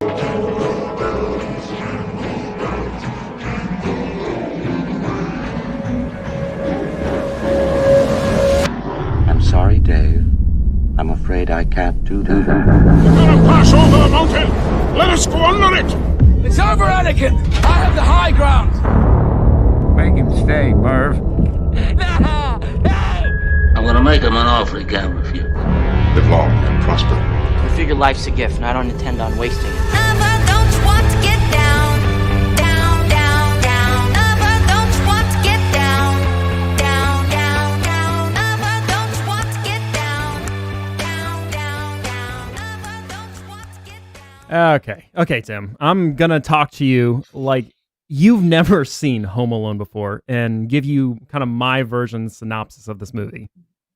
I'm sorry, Dave. I'm afraid I can't do that. We're gonna pass over the mountain! Let us go under it! It's over, Anakin! I have the high ground! Make him stay, Merv. No! No! I'm gonna make him an offer he can't refuse. Live long and prosper. I figure life's a gift, and I don't intend on wasting it. Lover, don't you want to get down, down, down, down? Lover, don't you want to get down, down, down, down? Lover, don't you want to get down, down, down, down? Lover, don't you want to get down? Okay, Tim. I'm gonna talk to you like you've never seen Home Alone before, and give you kind of my version synopsis of this movie.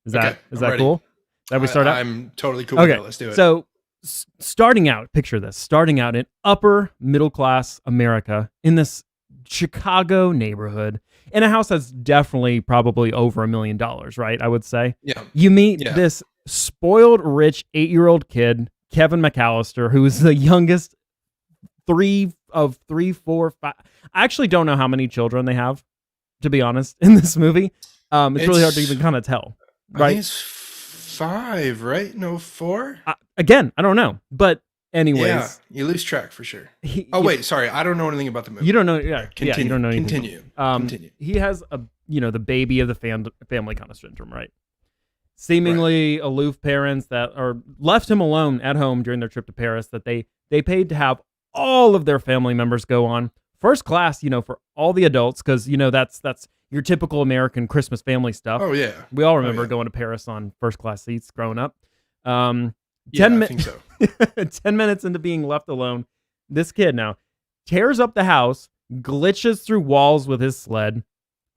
Is that ready. cool? That we start out? I'm totally cool with it. Let's do it. So, starting out, picture this: starting out in upper middle class America in this Chicago neighborhood, in a house that's definitely probably over $1 million, right? I would say. Yeah. You meet this spoiled, rich 8-year-old kid, Kevin McAllister, who is the youngest three, four, five. I actually don't know how many children they have, to be honest, in this movie. It's really hard to even kind of tell. Right? I think it's 5, right? No, 4? Again, I don't know. But anyways. Yeah, you lose track for sure. Wait, sorry. I don't know anything about the movie. You don't know. Yeah, Continue. you don't know anything. Continue. Continue. He has the baby of the family kind of syndrome, right? Seemingly aloof parents that are left him alone at home during their trip to Paris that they paid to have all of their family members go on first class, for all the adults, because that's your typical American Christmas family stuff. Oh yeah, we all remember going to Paris on first class seats growing up. I think so. 10 minutes into being left alone, this kid now tears up the house, glitches through walls with his sled,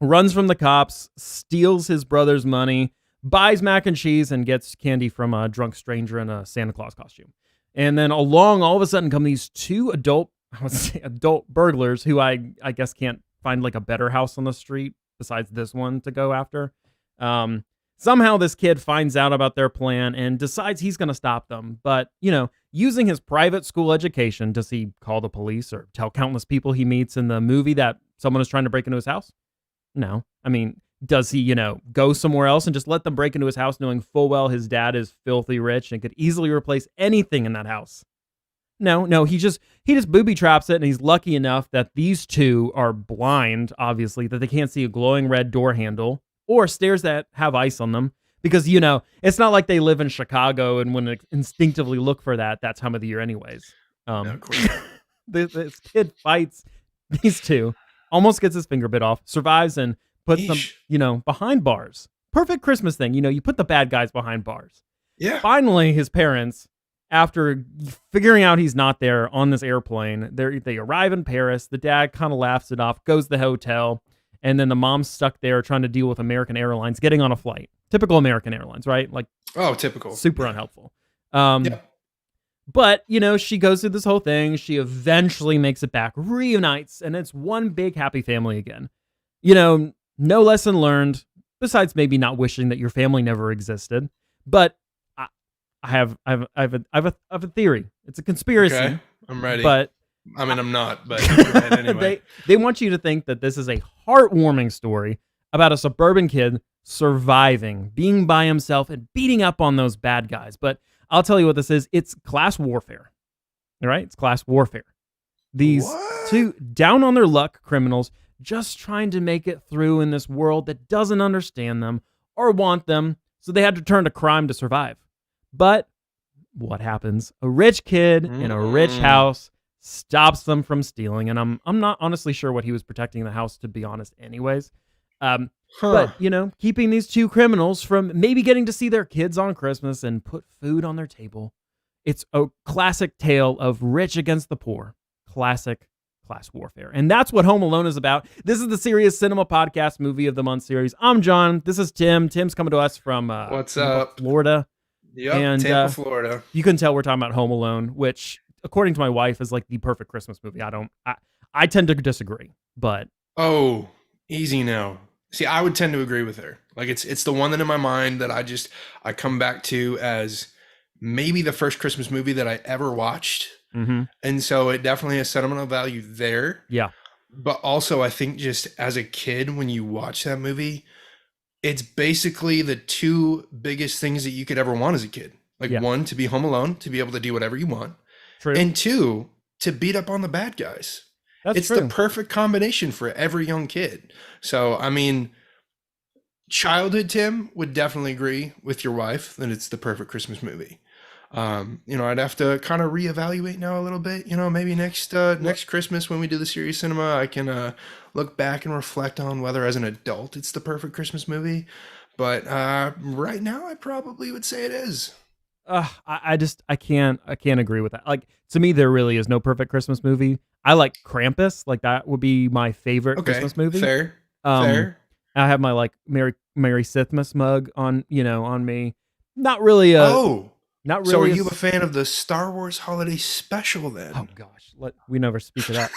runs from the cops, steals his brother's money, buys mac and cheese, and gets candy from a drunk stranger in a Santa Claus costume. And then along, all of a sudden, come these two adult burglars who I guess can't find like a better house on the street besides this one to go after. Somehow this kid finds out about their plan and decides he's going to stop them. But, using his private school education, does he call the police or tell countless people he meets in the movie that someone is trying to break into his house? No. I mean, does he, go somewhere else and just let them break into his house knowing full well his dad is filthy rich and could easily replace anything in that house? No, he just booby traps it, and he's lucky enough that these two are blind, obviously, that they can't see a glowing red door handle or stairs that have ice on them because, it's not like they live in Chicago and when instinctively look for that time of the year anyways. Of course. This kid fights these two, almost gets his finger bit off, survives, and puts them, behind bars. Perfect Christmas thing. You put the bad guys behind bars. Yeah. Finally, his parents, after figuring out he's not there on this airplane, they arrive in Paris. The dad kind of laughs it off, goes to the hotel, and then the mom's stuck there trying to deal with American Airlines, getting on a flight. Typical American Airlines, right? Like, typical. Super unhelpful. But, she goes through this whole thing. She eventually makes it back, reunites, and it's one big happy family again. No lesson learned, besides maybe not wishing that your family never existed. But I have a theory. It's a conspiracy. Okay, I'm ready. But I mean, I'm not. But go ahead anyway. they want you to think that this is a heartwarming story about a suburban kid surviving, being by himself, and beating up on those bad guys. But I'll tell you what this is. It's class warfare. All right, it's class warfare. These two down on their luck criminals just trying to make it through in this world that doesn't understand them or want them, so they had to turn to crime to survive. But what happens? A rich kid in a rich house stops them from stealing, and I'm not honestly sure what he was protecting the house, to be honest, anyways. But, keeping these two criminals from maybe getting to see their kids on Christmas and put food on their table. It's a classic tale of rich against the poor. Classic class warfare. And that's what Home Alone is about. This is the Serious Cinema Podcast Movie of the Month series. I'm John. This is Tim. Tim's coming to us from What's up? Florida. Yep, and, Tampa, Florida. You can tell we're talking about Home Alone, which, according to my wife, is like the perfect Christmas movie. I tend to disagree, but... Oh, easy now. See, I would tend to agree with her. Like, it's the one that in my mind that I come back to as maybe the first Christmas movie that I ever watched. Mm-hmm. And so it definitely has sentimental value there. Yeah. But also, I think just as a kid, when you watch that movie, it's basically the two biggest things that you could ever want as a kid. Like, one, to be home alone, to be able to do whatever you want. True. And two, to beat up on the bad guys. It's true. the perfect combination for every young kid. So, I mean, childhood Tim would definitely agree with your wife that it's the perfect Christmas movie. I'd have to kind of reevaluate now a little bit. Maybe next Christmas when we do the Serious Cinema, I can look back and reflect on whether as an adult it's the perfect Christmas movie. But right now, I probably would say it is. I can't agree with that. Like, to me, there really is no perfect Christmas movie. I like Krampus. Like, that would be my favorite Christmas movie. Fair. I have my like Merry Sithmas mug on me. Not really. Not really. So are you a fan of the Star Wars Holiday Special then? Oh gosh, we never speak of that.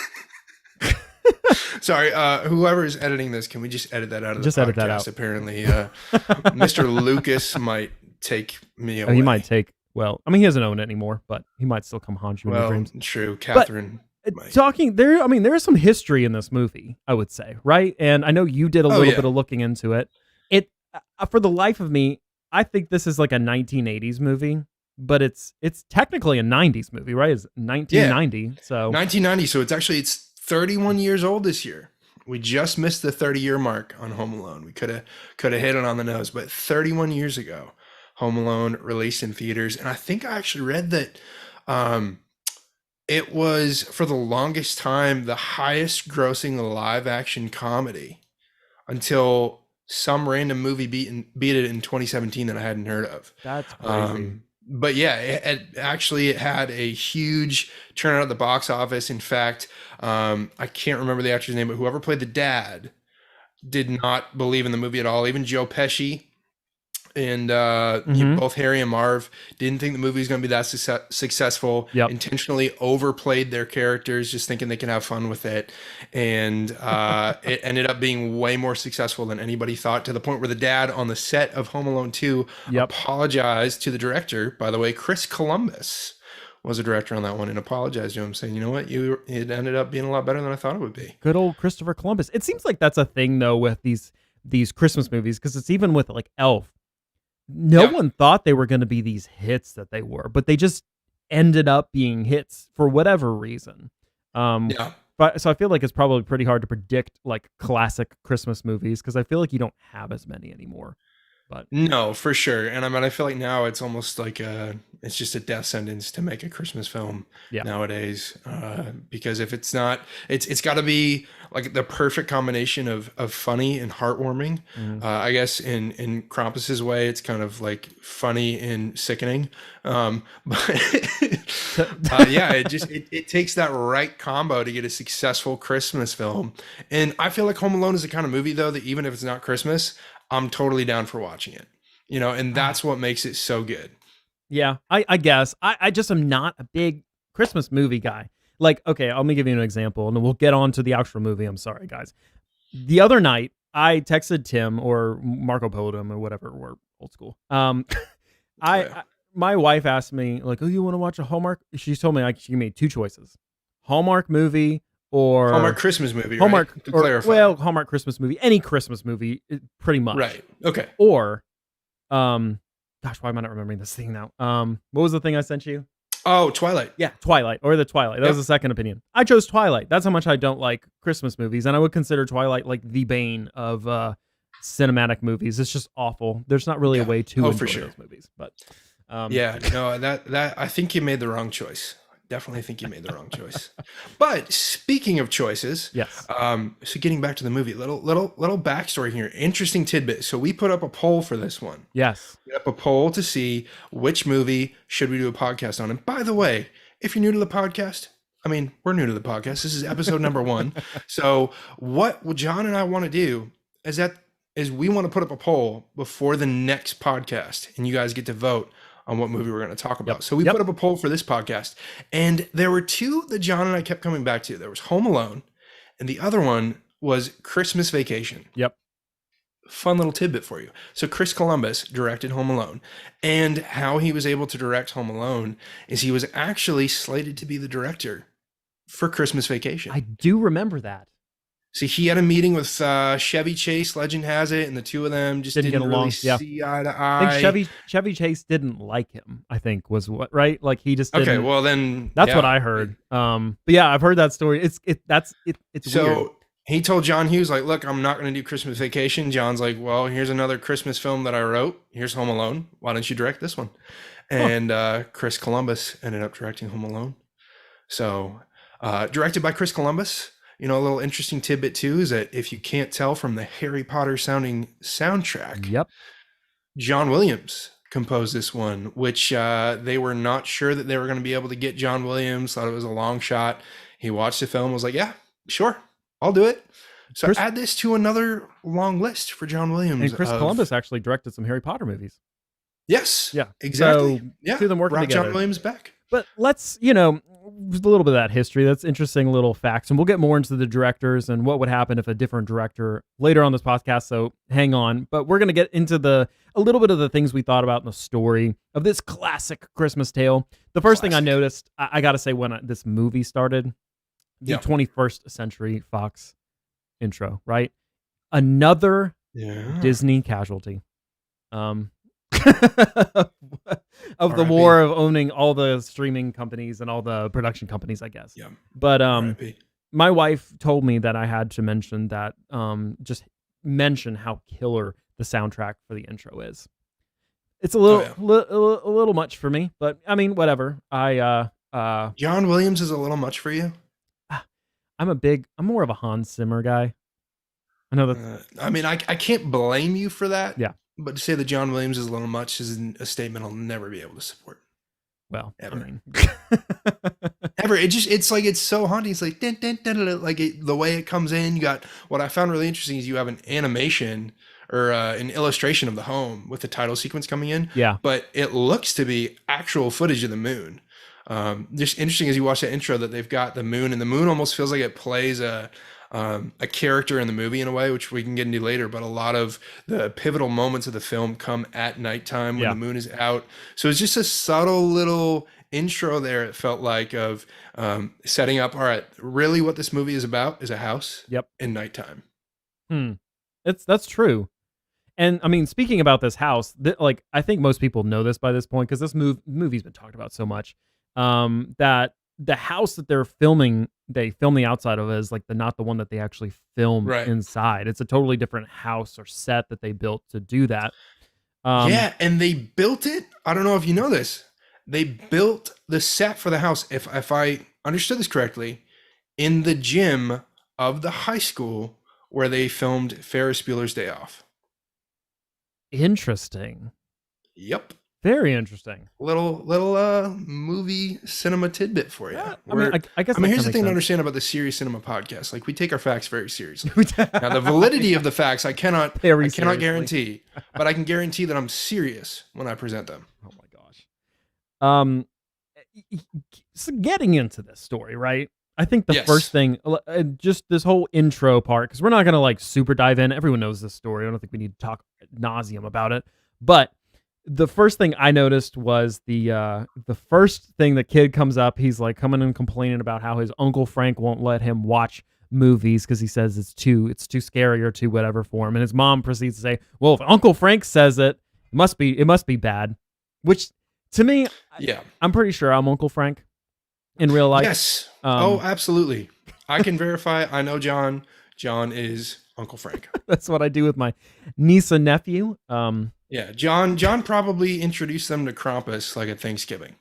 Sorry, whoever is editing this, can we just edit that out of the podcast? Edit that out. Apparently, Mr. Lucas might take me away. He might take. Well, I mean, he doesn't own it anymore, but he might still come haunt you in your dreams. True, Catherine. There is some history in this movie, I would say, right? And I know you did a little bit of looking into it. For the life of me, I think this is like a 1980s movie, but it's technically a 90s movie, right? It's 1990. Yeah. So 1990. So it's 31 years old this year. We just missed the 30-year mark on Home Alone. We could have hit it on the nose, but 31 years ago, Home Alone released in theaters, and I think I actually read that it was for the longest time the highest grossing live action comedy until some random movie beat it in 2017 that I hadn't heard of. That's crazy. But yeah, it had a huge turnout at the box office. In fact, I can't remember the actor's name, but whoever played the dad did not believe in the movie at all. Even Joe Pesci and both Harry and Marv didn't think the movie was going to be that successful. Intentionally overplayed their characters, just thinking they can have fun with it. And it ended up being way more successful than anybody thought, to the point where the dad on the set of Home Alone 2 apologized to the director. By the way, Chris Columbus was a director on that one, and apologized to him, saying, you know what, it ended up being a lot better than I thought it would be. Good old Christopher Columbus. It seems like that's a thing, though, with these Christmas movies, because it's even with like Elf. No one thought they were going to be these hits that they were, but they just ended up being hits for whatever reason. But so I feel like it's probably pretty hard to predict like classic Christmas movies, because I feel like you don't have as many anymore. But no, for sure. And I feel like now it's almost like it's just a death sentence to make a Christmas film nowadays. Because if it's not, it's got to be like the perfect combination of funny and heartwarming. I guess in Krampus's way, it's kind of like funny and sickening. But it takes that right combo to get a successful Christmas film. And I feel like Home Alone is the kind of movie, though, that even if it's not Christmas, I'm totally down for watching it, and that's what makes it so good. Yeah, I guess. I just am not a big Christmas movie guy. Like, okay, let me give you an example, and then we'll get on to the actual movie. I'm sorry, guys. The other night, I texted Tim, or Marco Poloed him, or whatever. We're old school. My wife asked me, like, oh, you want to watch a Hallmark? She told me, she gave me two choices. Hallmark movie or Hallmark Christmas movie, Hallmark, right? To clarify. Well, Hallmark Christmas movie, any Christmas movie, pretty much. Right. Okay. Or, gosh, why am I not remembering this thing now? What was the thing I sent you? Oh, Twilight. Yeah, Twilight, or The Twilight. That was the second opinion. I chose Twilight. That's how much I don't like Christmas movies, and I would consider Twilight like the bane of cinematic movies. It's just awful. There's not really a way to enjoy those movies. But that I think you made the wrong choice. Definitely think you made the wrong choice. But speaking of choices, yes. So getting back to the movie, little backstory here. Interesting tidbit. So we put up a poll for this one. Yes. We put up a poll to see which movie should we do a podcast on. And by the way, if you're new to the podcast, I mean, we're new to the podcast. This is episode number 1. So what John and I want to do is we want to put up a poll before the next podcast, and you guys get to vote on what movie we're going to talk about. So we put up a poll for this podcast, and there were two that John and I kept coming back to. There was Home Alone, and the other one was Christmas Vacation. Yep. fun little tidbit for you. So Chris Columbus directed Home Alone, and how he was able to direct Home Alone is he was actually slated to be the director for Christmas Vacation. I do remember that. See, he had a meeting with Chevy Chase, legend has it, and the two of them just didn't get along. really see eye to eye. I think Chevy Chase didn't like him, I think was what, right? Like he just didn't. Okay, well then that's what I heard. But yeah, I've heard that story. It's so weird. He told John Hughes, like, look, I'm not going to do Christmas Vacation. John's like, well, here's another Christmas film that I wrote. Here's Home Alone. Why don't you direct this one? And Chris Columbus ended up directing Home Alone. So directed by Chris Columbus. You know, a little interesting tidbit too is that if you can't tell from the Harry Potter sounding soundtrack, Yep, John Williams composed this one, which they were not sure that they were going to be able to get John Williams. Thought it was a long shot. He watched the film, was like, yeah, sure, I'll do it. So add this to another long list for John Williams. And Chris Columbus actually directed some Harry Potter movies. Yes. Yeah. Exactly. So, yeah. two of them working Brought together. John Williams back. But let's, a little bit of that history. That's interesting little facts. And we'll get more into the directors and what would happen if a different director later on this podcast. So hang on. But we're going to get into a little bit of the things we thought about in the story of this classic Christmas tale. The first thing I noticed, I got to say, when this movie started, the 21st Century Fox intro, right? Another Disney casualty. Of the war of owning all the streaming companies and all the production companies, I guess. Yeah. But my wife told me that I had to mention that, just mention how killer the soundtrack for the intro is. It's a little much for me, but I mean, whatever. John Williams is a little much for you. I'm more of a Hans Zimmer guy. I know that. I mean, I can't blame you for that. Yeah. But to say that John Williams is a little much is a statement I'll never be able to support. Well, ever. I mean. Ever. It's like, it's so haunting. It's like, dun, dun, dun, dun, dun, like the way it comes in. You got, what I found really interesting is you have an animation or an illustration of the home with the title sequence coming in. Yeah. But it looks to be actual footage of the moon. Just interesting as you watch that intro that they've got the moon, and the moon almost feels like it plays a character in the movie in a way, which we can get into later, but a lot of the pivotal moments of the film come at nighttime when the moon is out. So it's just a subtle little intro there. It felt like of setting up, all right, really what this movie is about is a house in nighttime. That's true. And I mean, speaking about this house, like, I think most people know this by this point, because this movie's been talked about so much, that the house that they're filming, they film the outside of, is like not the one that they actually film inside. It's a totally different house or set that they built to do that. Yeah, and they built it. I don't know if you know this. They built the set for the house, if I understood this correctly, in the gym of the high school where they filmed Ferris Bueller's Day Off. Interesting. Yep. Very interesting. Little movie cinema tidbit for you. Yeah, I guess. Here's the thing to understand about the Serious Cinema podcast. Like, we take our facts very seriously. Now, the validity of the facts, I cannot guarantee, but I can guarantee that I'm serious when I present them. Oh my gosh. So getting into this story, right? I think the first thing, just this whole intro part, because we're not gonna like super dive in. Everyone knows this story. I don't think we need to talk ad nauseum about it, but the first thing I noticed was the first thing the kid comes up, he's like coming and complaining about how his Uncle Frank won't let him watch movies because he says it's too scary or too whatever for him. And his mom proceeds to say, well, if Uncle Frank says it must be bad. Which to me, I'm pretty sure I'm Uncle Frank in real life. Yes. Absolutely. I can verify. I know John. John is Uncle Frank. That's what I do with my niece and nephew. Yeah, John probably introduced them to Krampus like at Thanksgiving.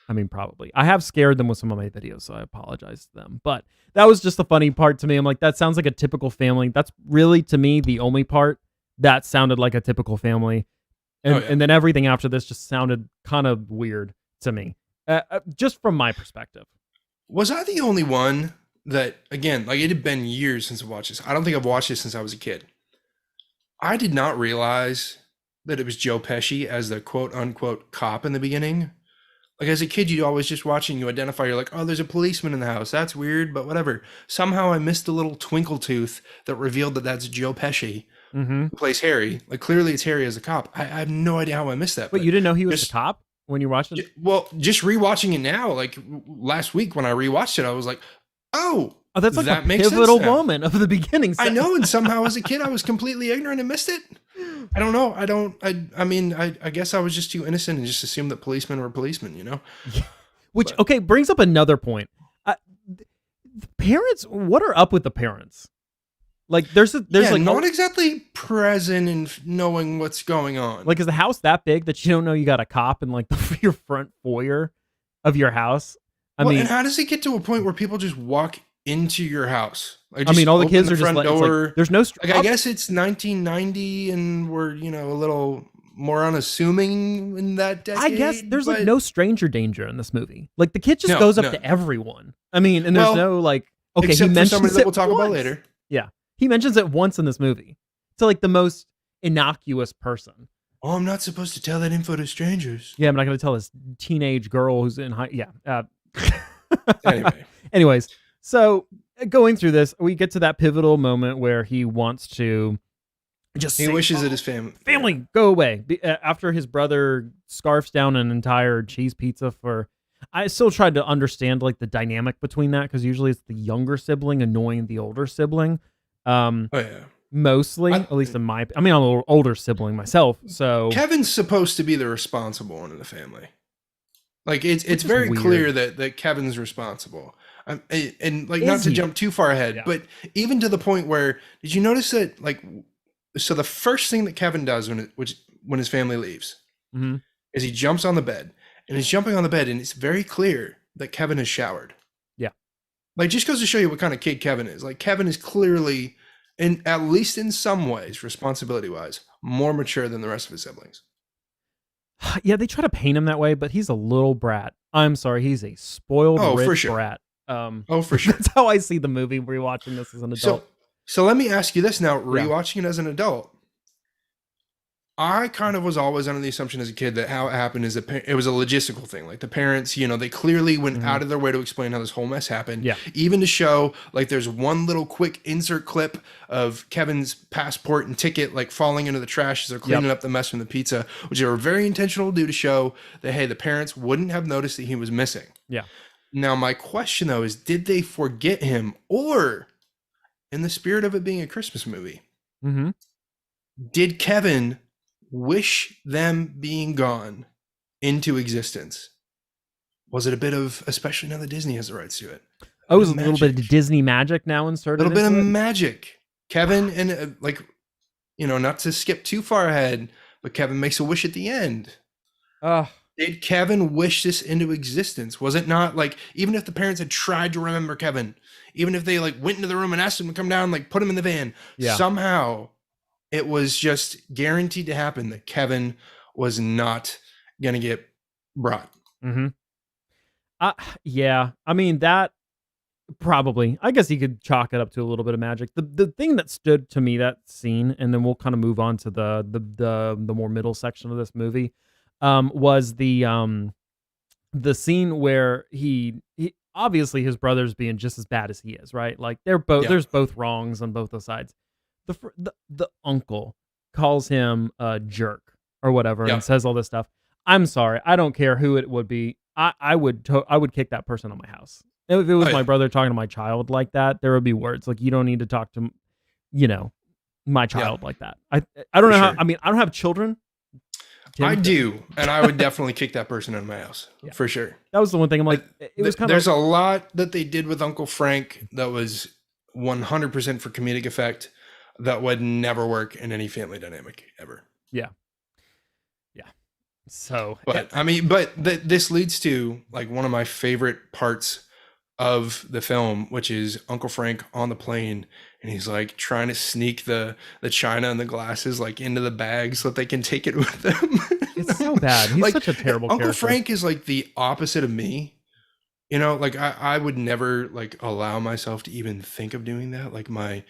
I mean, probably. I have scared them with some of my videos, so I apologize to them. But that was just a funny part to me. I'm like, that sounds like a typical family. That's really, to me, the only part that sounded like a typical family. And, and then everything after this just sounded kind of weird to me, just from my perspective. Was I the only one that, again, like, it had been years since I watched this. I don't think I've watched this since I was a kid. I did not realize that it was Joe Pesci as the quote unquote cop in the beginning. Like, as a kid, you always just watching, you identify, you're like, oh, there's a policeman in the house. That's weird, but whatever. Somehow I missed the little twinkle tooth that revealed that that's Joe Pesci Mm-hmm. who plays Harry. Like clearly it's Harry as a cop. I have no idea how I missed that. But you didn't know he was just- the cop when you watched it? Well, just rewatching it now, like last week when I rewatched it, I was like, oh, That's like that a makes pivotal sense now. moment of the beginning. I know, and somehow as a kid I was completely ignorant and missed it. I don't know. I mean, I guess I was just too innocent and just assumed that policemen were policemen, you know? Which, okay, brings up another point. The parents, what are up with the parents? Like, there's like not exactly present in knowing what's going on. Like, is the house that big that you don't know you got a cop in like your front foyer of your house? I mean, and how does it get to a point where people just walk into your house? Like, I mean, all the open kids are just front like, it's like, door. there's no. Like, I guess it's 1990, and we're a little more unassuming in that decade. I guess there's like but- no stranger danger in this movie. Like the kid just goes up to everyone. I mean, and there's Well, no like. Okay, except he for mentions somebody it that we'll talk about once. later. Yeah, he mentions it once in this movie. To like the most innocuous person. Oh, I'm not supposed to tell that info to strangers. Yeah, I'm not going to tell this teenage girl who's in high. Yeah. Anyway. Anyways, so going through this, we get to that pivotal moment where he wants to just He say, wishes that his family go away after his brother scarfs down an entire cheese pizza for. I still tried to understand like the dynamic between that because usually it's the younger sibling annoying the older sibling. Oh yeah. Mostly, at least in my. I mean, I'm an older sibling myself, so Kevin's supposed to be the responsible one in the family. Like it's is very weird. clear that Kevin's responsible. And like not Is to he? jump too far ahead, Yeah. but even to the point where did you notice that like so the first thing that Kevin does when his family leaves Mhm. is he jumps on the bed and he's jumping on the bed and it's very clear that Kevin has showered. Yeah. Like just goes to show you what kind of kid Kevin is. Like Kevin is clearly and at least in some ways, responsibility wise, more mature than the rest of his siblings. Yeah, they try to paint him that way, but he's a little brat. I'm sorry, he's a spoiled For rich sure. brat. For sure. That's how I see the movie. Rewatching this as an adult. So let me ask you this now, rewatching it as an adult. I kind of was always under the assumption as a kid that how it happened is it was a logistical thing. Like the parents, they clearly went out of their way to explain how this whole mess happened. Yeah. Even to show like there's one little quick insert clip of Kevin's passport and ticket like falling into the trash as they're cleaning up the mess from the pizza, which they were very intentional to do to show that, hey, the parents wouldn't have noticed that he was missing. Yeah. Now, my question though is, did they forget him, or in the spirit of it being a Christmas movie, Mm-hmm. did Kevin wish them being gone into existence? Was it a bit of, especially now that Disney has the rights to it? Oh, it was a little bit of Disney magic now A inserted. little bit of into it? magic. Kevin and not to skip too far ahead, but Kevin makes a wish at the end. Did Kevin wish this into existence? Was it not like, even if the parents had tried to remember Kevin, even if they like went into the room and asked him to come down, like put him in the van, somehow it was just guaranteed to happen that Kevin was not going to get brought. Mm-hmm. Yeah. I mean, that probably, I guess you could chalk it up to a little bit of magic. The thing that stood to me, that scene, and then we'll kind of move on to the more middle section of this movie, was the scene where he obviously his brother's being just as bad as he is, right? Like they're both, there's both wrongs on both the sides. The uncle calls him a jerk or whatever and says all this stuff. I'm sorry, I don't care who it would be. I would kick that person out of my house. If it was my brother talking to my child like that, there would be words like, you don't need to talk to, my child like that. I don't know how. I mean, I don't have children. I do, and I would definitely kick that person out of my house for sure. That was the one thing. I'm like, it was kind of. There's a lot that they did with Uncle Frank that was 100% for comedic effect that would never work in any family dynamic ever. Yeah. So, but I mean, this leads to like one of my favorite parts of the film, which is Uncle Frank on the plane, and he's like trying to sneak the china and the glasses like into the bag so that they can take it with them. It's so bad. He's like, such a terrible Uncle character. Frank is like the opposite of me. Like I would never like allow myself to even think of doing that. Like my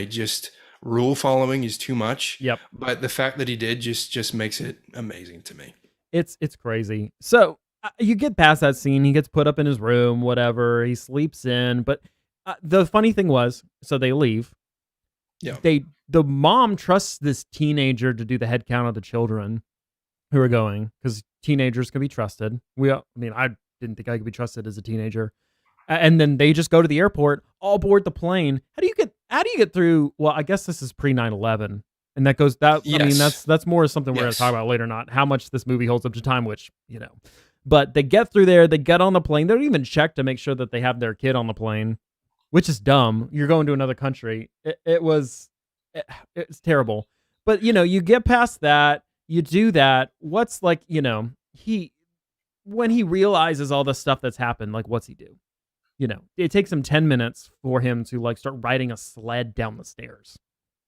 just rule following is too much. Yep. But the fact that he did just makes it amazing to me. It's crazy. So you get past that scene. He gets put up in his room, whatever. He sleeps in. But the funny thing was, so they leave. Yeah. The mom trusts this teenager to do the head count of the children who are going, because teenagers can be trusted. I didn't think I could be trusted as a teenager. And then they just go to the airport, all board the plane. How do you get through? Well, I guess this is pre 9/11, and that goes that. I mean, Yes. that's more something we're gonna Yes. talk about later, not how much this movie holds up to time, which, but they get through there, they get on the plane. They don't even check to make sure that they have their kid on the plane, which is dumb. You're going to another country. It's terrible. But you get past that, you do that. What's like, when he realizes all the stuff that's happened, like, what's he do? It takes him 10 minutes for him to like start riding a sled down the stairs.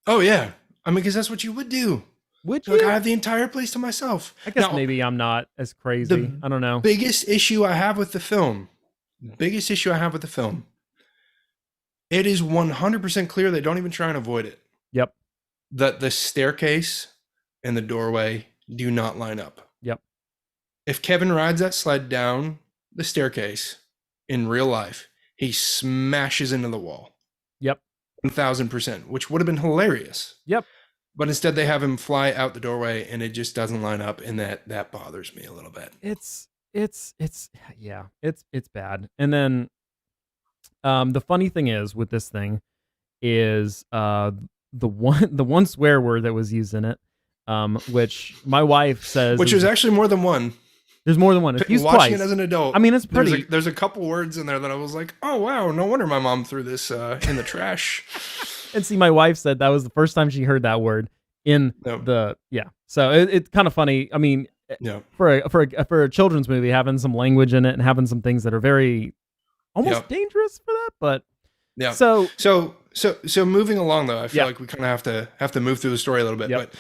Oh yeah. I mean, because that's what you would do. Would Like, you? I have the entire place to myself. I guess Now, maybe I'm not as crazy. I don't know. biggest issue I have with the film, it is 100% clear they don't even try and avoid it. Yep. That the staircase and the doorway do not line up. Yep. If Kevin rides that sled down the staircase in real life, he smashes into the wall. Yep. 1000%, which would have been hilarious. Yep. But instead they have him fly out the doorway, and it just doesn't line up, and that bothers me a little bit. It's bad. And then the funny thing is with this thing is the one swear word that was used in it, which my wife says, Which was actually more than one. there's more than one. It's used Watching twice. it as an adult, I mean, it's pretty. There's a couple words in there that I was like, oh wow, no wonder my mom threw this in the trash. And see, my wife said that was the first time she heard that word in So it's kind of funny. I mean, Yeah. for a children's movie, having some language in it and having some things that are very almost dangerous for that, but Yeah. So moving along though, I feel Yeah. like we kind of have to move through the story a little bit. Yep.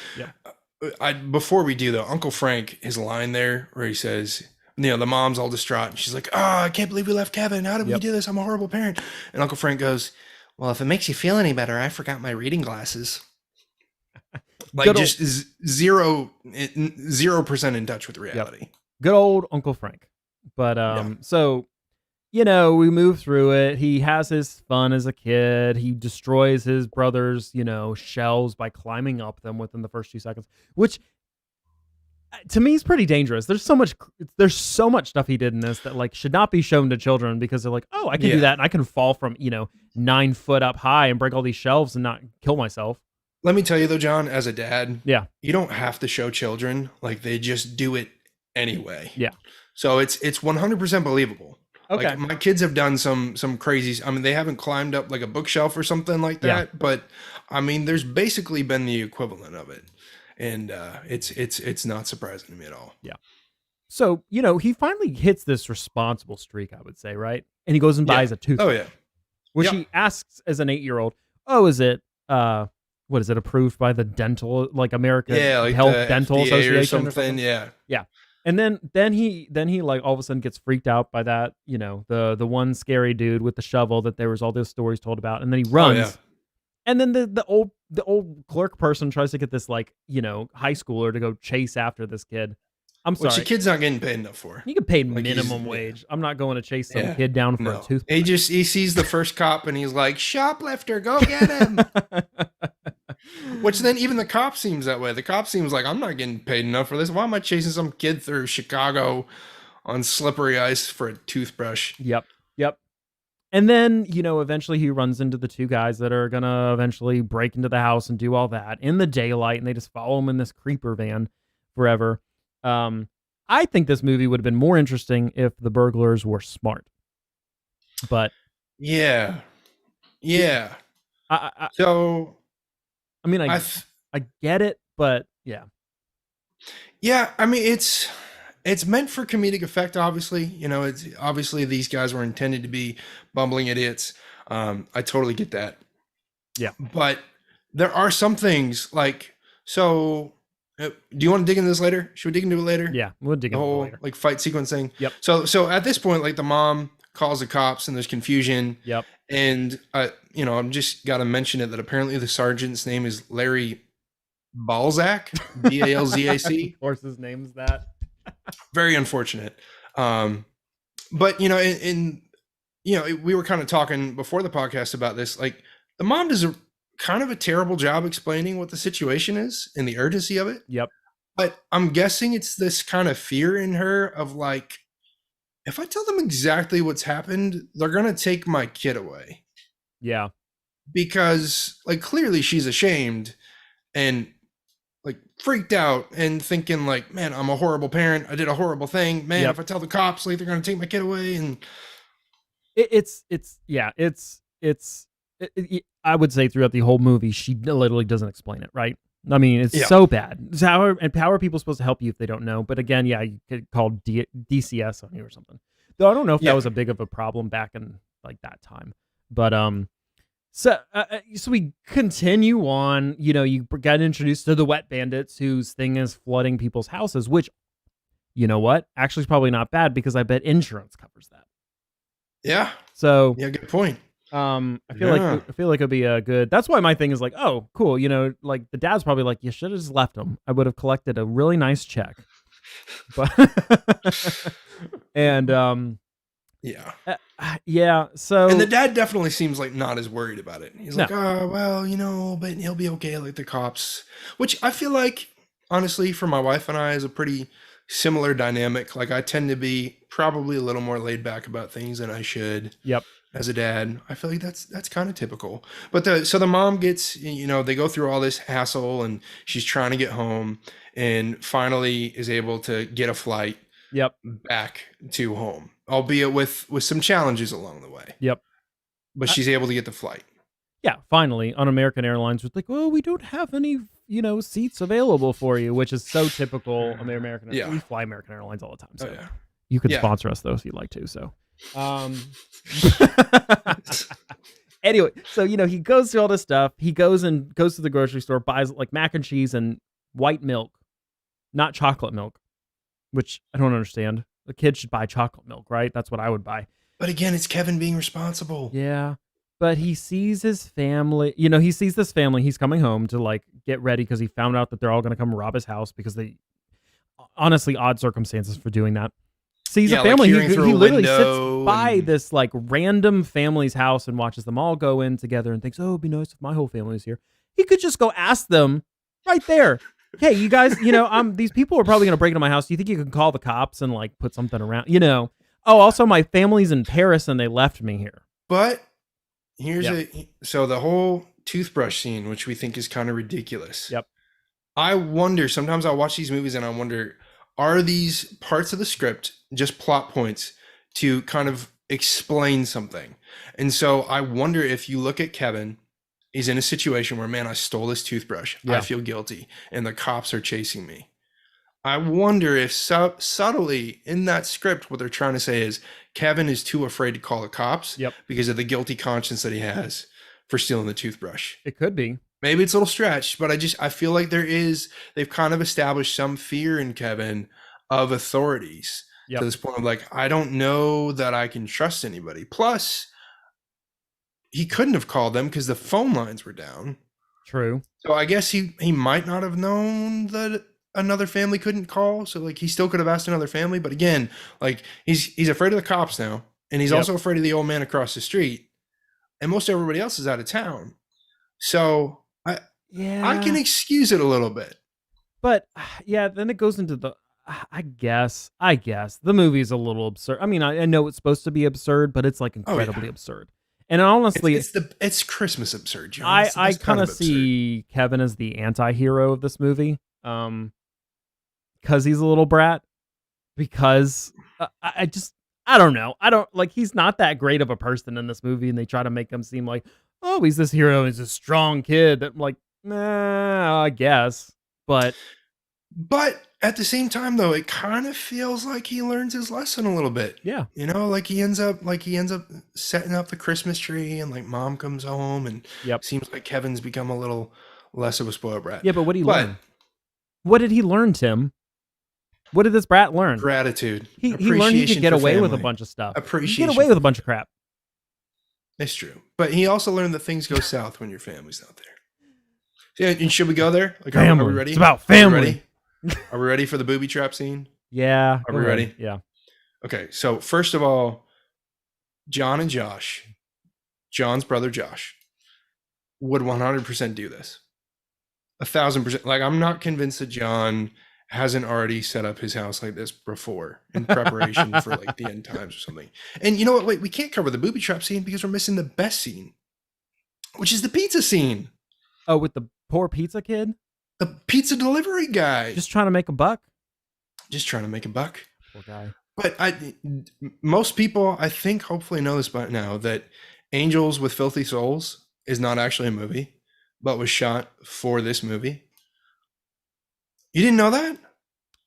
But before we do though, Uncle Frank, his line there where he says, the mom's all distraught and she's like, "Oh, I can't believe we left Kevin. How did we do this? I'm a horrible parent." And Uncle Frank goes, "Well, if it makes you feel any better, I forgot my reading glasses." Like Good just 0% in touch with reality. Good old Uncle Frank. But so we move through it. He has his fun as a kid. He destroys his brother's, shelves by climbing up them within the first 2 seconds, which to me is pretty dangerous. There's so much stuff he did in this that like should not be shown to children, because they're like, "Oh, I can do that, and I can fall from 9 foot up high and break all these shelves and not kill myself." Let me tell you though, John, as a dad, Yeah. you don't have to show children, like they just do it anyway. Yeah. So it's 100% believable. Okay. Like, my kids have done some crazy. I mean, they haven't climbed up like a bookshelf or something like that, but I mean, there's basically been the equivalent of it, and it's not surprising to me at all. Yeah. So he finally hits this responsible streak, I would say, right? And he goes and buys a toothbrush. Oh yeah. Which he asks as an 8-year-old, "Oh, is it what is it, approved by the dental, like American Health the Dental FDA Association or something?" Yeah. And then he like all of a sudden gets freaked out by that, the one scary dude with the shovel that there was all those stories told about, and then he runs. Oh, yeah. And then the old clerk person tries to get this like, high schooler to go chase after this kid. I'm sorry. Which the kid's not getting paid enough for. You get paid Like, minimum wage. I'm not going to chase some kid down for a toothbrush. He sees the first cop and he's like, "Shoplifter, go get him." Which then even the cop seems that way. The cop seems like, "I'm not getting paid enough for this. Why am I chasing some kid through Chicago on slippery ice for a toothbrush?" Yep. And then, eventually he runs into the two guys that are going to eventually break into the house and do all that in the daylight, and they just follow him in this creeper van forever. I think this movie would have been more interesting if the burglars were smart. But yeah. I mean, I get it, but yeah. Yeah, I mean, it's meant for comedic effect, obviously. It's obviously these guys were intended to be bumbling idiots. I totally get that. Yeah. But there are some things like, so do you want to dig into this later? Should we dig into it later? Yeah, we'll dig into it later. Like fight sequence thing. Yep. So at this point, like the mom calls the cops and there's confusion. Yep. And I'm just got to mention it that apparently the sergeant's name is Larry Balzac, Balzac. Of course, his name's that. Very unfortunate. But we were kind of talking before the podcast about this. Like, the mom does a kind of a terrible job explaining what the situation is and the urgency of it. Yep. But I'm guessing it's this kind of fear in her of like, if I tell them exactly what's happened, they're going to take my kid away. Yeah. Because like clearly she's ashamed and like freaked out and thinking like, man, I'm a horrible parent. I did a horrible thing. Man, if I tell the cops, like they're going to take my kid away. And I would say throughout the whole movie, she literally doesn't explain it, right? I mean, it's so bad. So how are people supposed to help you if they don't know? But again, yeah, you could call DCS on you or something. Though I don't know if that was a big of a problem back in like that time. But so we continue on. You know, you get introduced to the wet bandits whose thing is flooding people's houses, which, you know what, actually is probably not bad because I bet insurance covers that. yeah. So Yeah, good point. I feel like it'd be a good. That's why my thing is like, oh, cool. You know, like the dad's probably like, you should have just left him. I would have collected a really nice check. But and yeah. So and the dad definitely seems like not as worried about it. He's like, oh well, you know, but he'll be okay. Like the cops, which I feel like honestly for my wife and I is a pretty similar dynamic. Like I tend to be probably a little more laid back about things than I should. Yep. As a dad, I feel like that's kind of typical. But so the mom gets, you know, they go through all this hassle and she's trying to get home and finally is able to get a flight back to home, albeit with some challenges along the way. Yep. But she's able to get the flight. Yeah, finally on American Airlines was like, well, we don't have any, you know, seats available for you, which is so typical of American. Yeah. We fly American Airlines all the time. So yeah. You could sponsor us though if you'd like to. So anyway, so you know, he goes through all this stuff. He goes to the grocery store, buys like mac and cheese and white milk, not chocolate milk, which I don't understand. The kid should buy chocolate milk, right? That's what I would buy. But again, it's Kevin being responsible. Yeah. But he sees his family, you know, he sees this family. He's coming home to like get ready because he found out that they're all going to come rob his house because they honestly odd circumstances for doing that. Sees a family. Like he literally sits by this like random family's house and watches them all go in together and thinks, oh, it'd be nice if my whole family was here. He could just go ask them right there. Hey, you guys, you know, these people are probably going to break into my house. Do you think you can call the cops and like put something around, you know? Oh, also my family's in Paris and they left me here. But so the whole toothbrush scene, which we think is kind of ridiculous. Yep. I wonder, sometimes I watch these movies and I wonder, are these parts of the script just plot points to kind of explain something? And so I wonder if you look at Kevin, he's in a situation where, man, I stole this toothbrush. I feel guilty and the cops are chasing me. I wonder if subtly in that script, what they're trying to say is Kevin is too afraid to call the cops because of the guilty conscience that he has for stealing the toothbrush. It could be. Maybe it's a little stretched, but I feel like they've kind of established some fear in Kevin of authorities to this point of like, I don't know that I can trust anybody. Plus, he couldn't have called them because the phone lines were down. True. So I guess he might not have known that another family couldn't call. So like he still could have asked another family. But again, like he's afraid of the cops now. And he's also afraid of the old man across the street. And most everybody else is out of town. So I can excuse it a little bit. But yeah, then it goes into the I guess the movie is a little absurd. I mean, I know it's supposed to be absurd, but it's like incredibly absurd. And honestly, it's Christmas absurd, John. I kind of see Kevin as the anti-hero of this movie. Because he's a little brat. Because I don't know. I don't like, he's not that great of a person in this movie, and they try to make him seem like, oh, he's this hero, he's a strong kid. That I'm like, nah, I guess. But at the same time, though, it kind of feels like he learns his lesson a little bit. Yeah. You know, like he ends up setting up the Christmas tree, and like mom comes home, and seems like Kevin's become a little less of a spoiled brat. Yeah, but what did he learn? What did he learn, Tim? What did this brat learn? Gratitude. He learned he could get away with a bunch of stuff. Appreciation. Get away with a bunch of crap. It's true. But he also learned that things go south when your family's not there. Yeah, and should we go there? Like, are we ready? It's about family. Are we ready for the booby trap scene? Yeah. Are we ready? Yeah. Okay, so first of all, John and Josh, John's brother Josh, would 100% do this. 1,000%. Like, I'm not convinced that John hasn't already set up his house like this before in preparation for like the end times or something. And you know what? Wait, we can't cover the booby trap scene because we're missing the best scene, which is the pizza scene. Oh, with the poor pizza kid? The pizza delivery guy. Just trying to make a buck? Just trying to make a buck. Poor guy. But most people, I think, hopefully know this by now, that Angels with Filthy Souls is not actually a movie, but was shot for this movie. You didn't know that?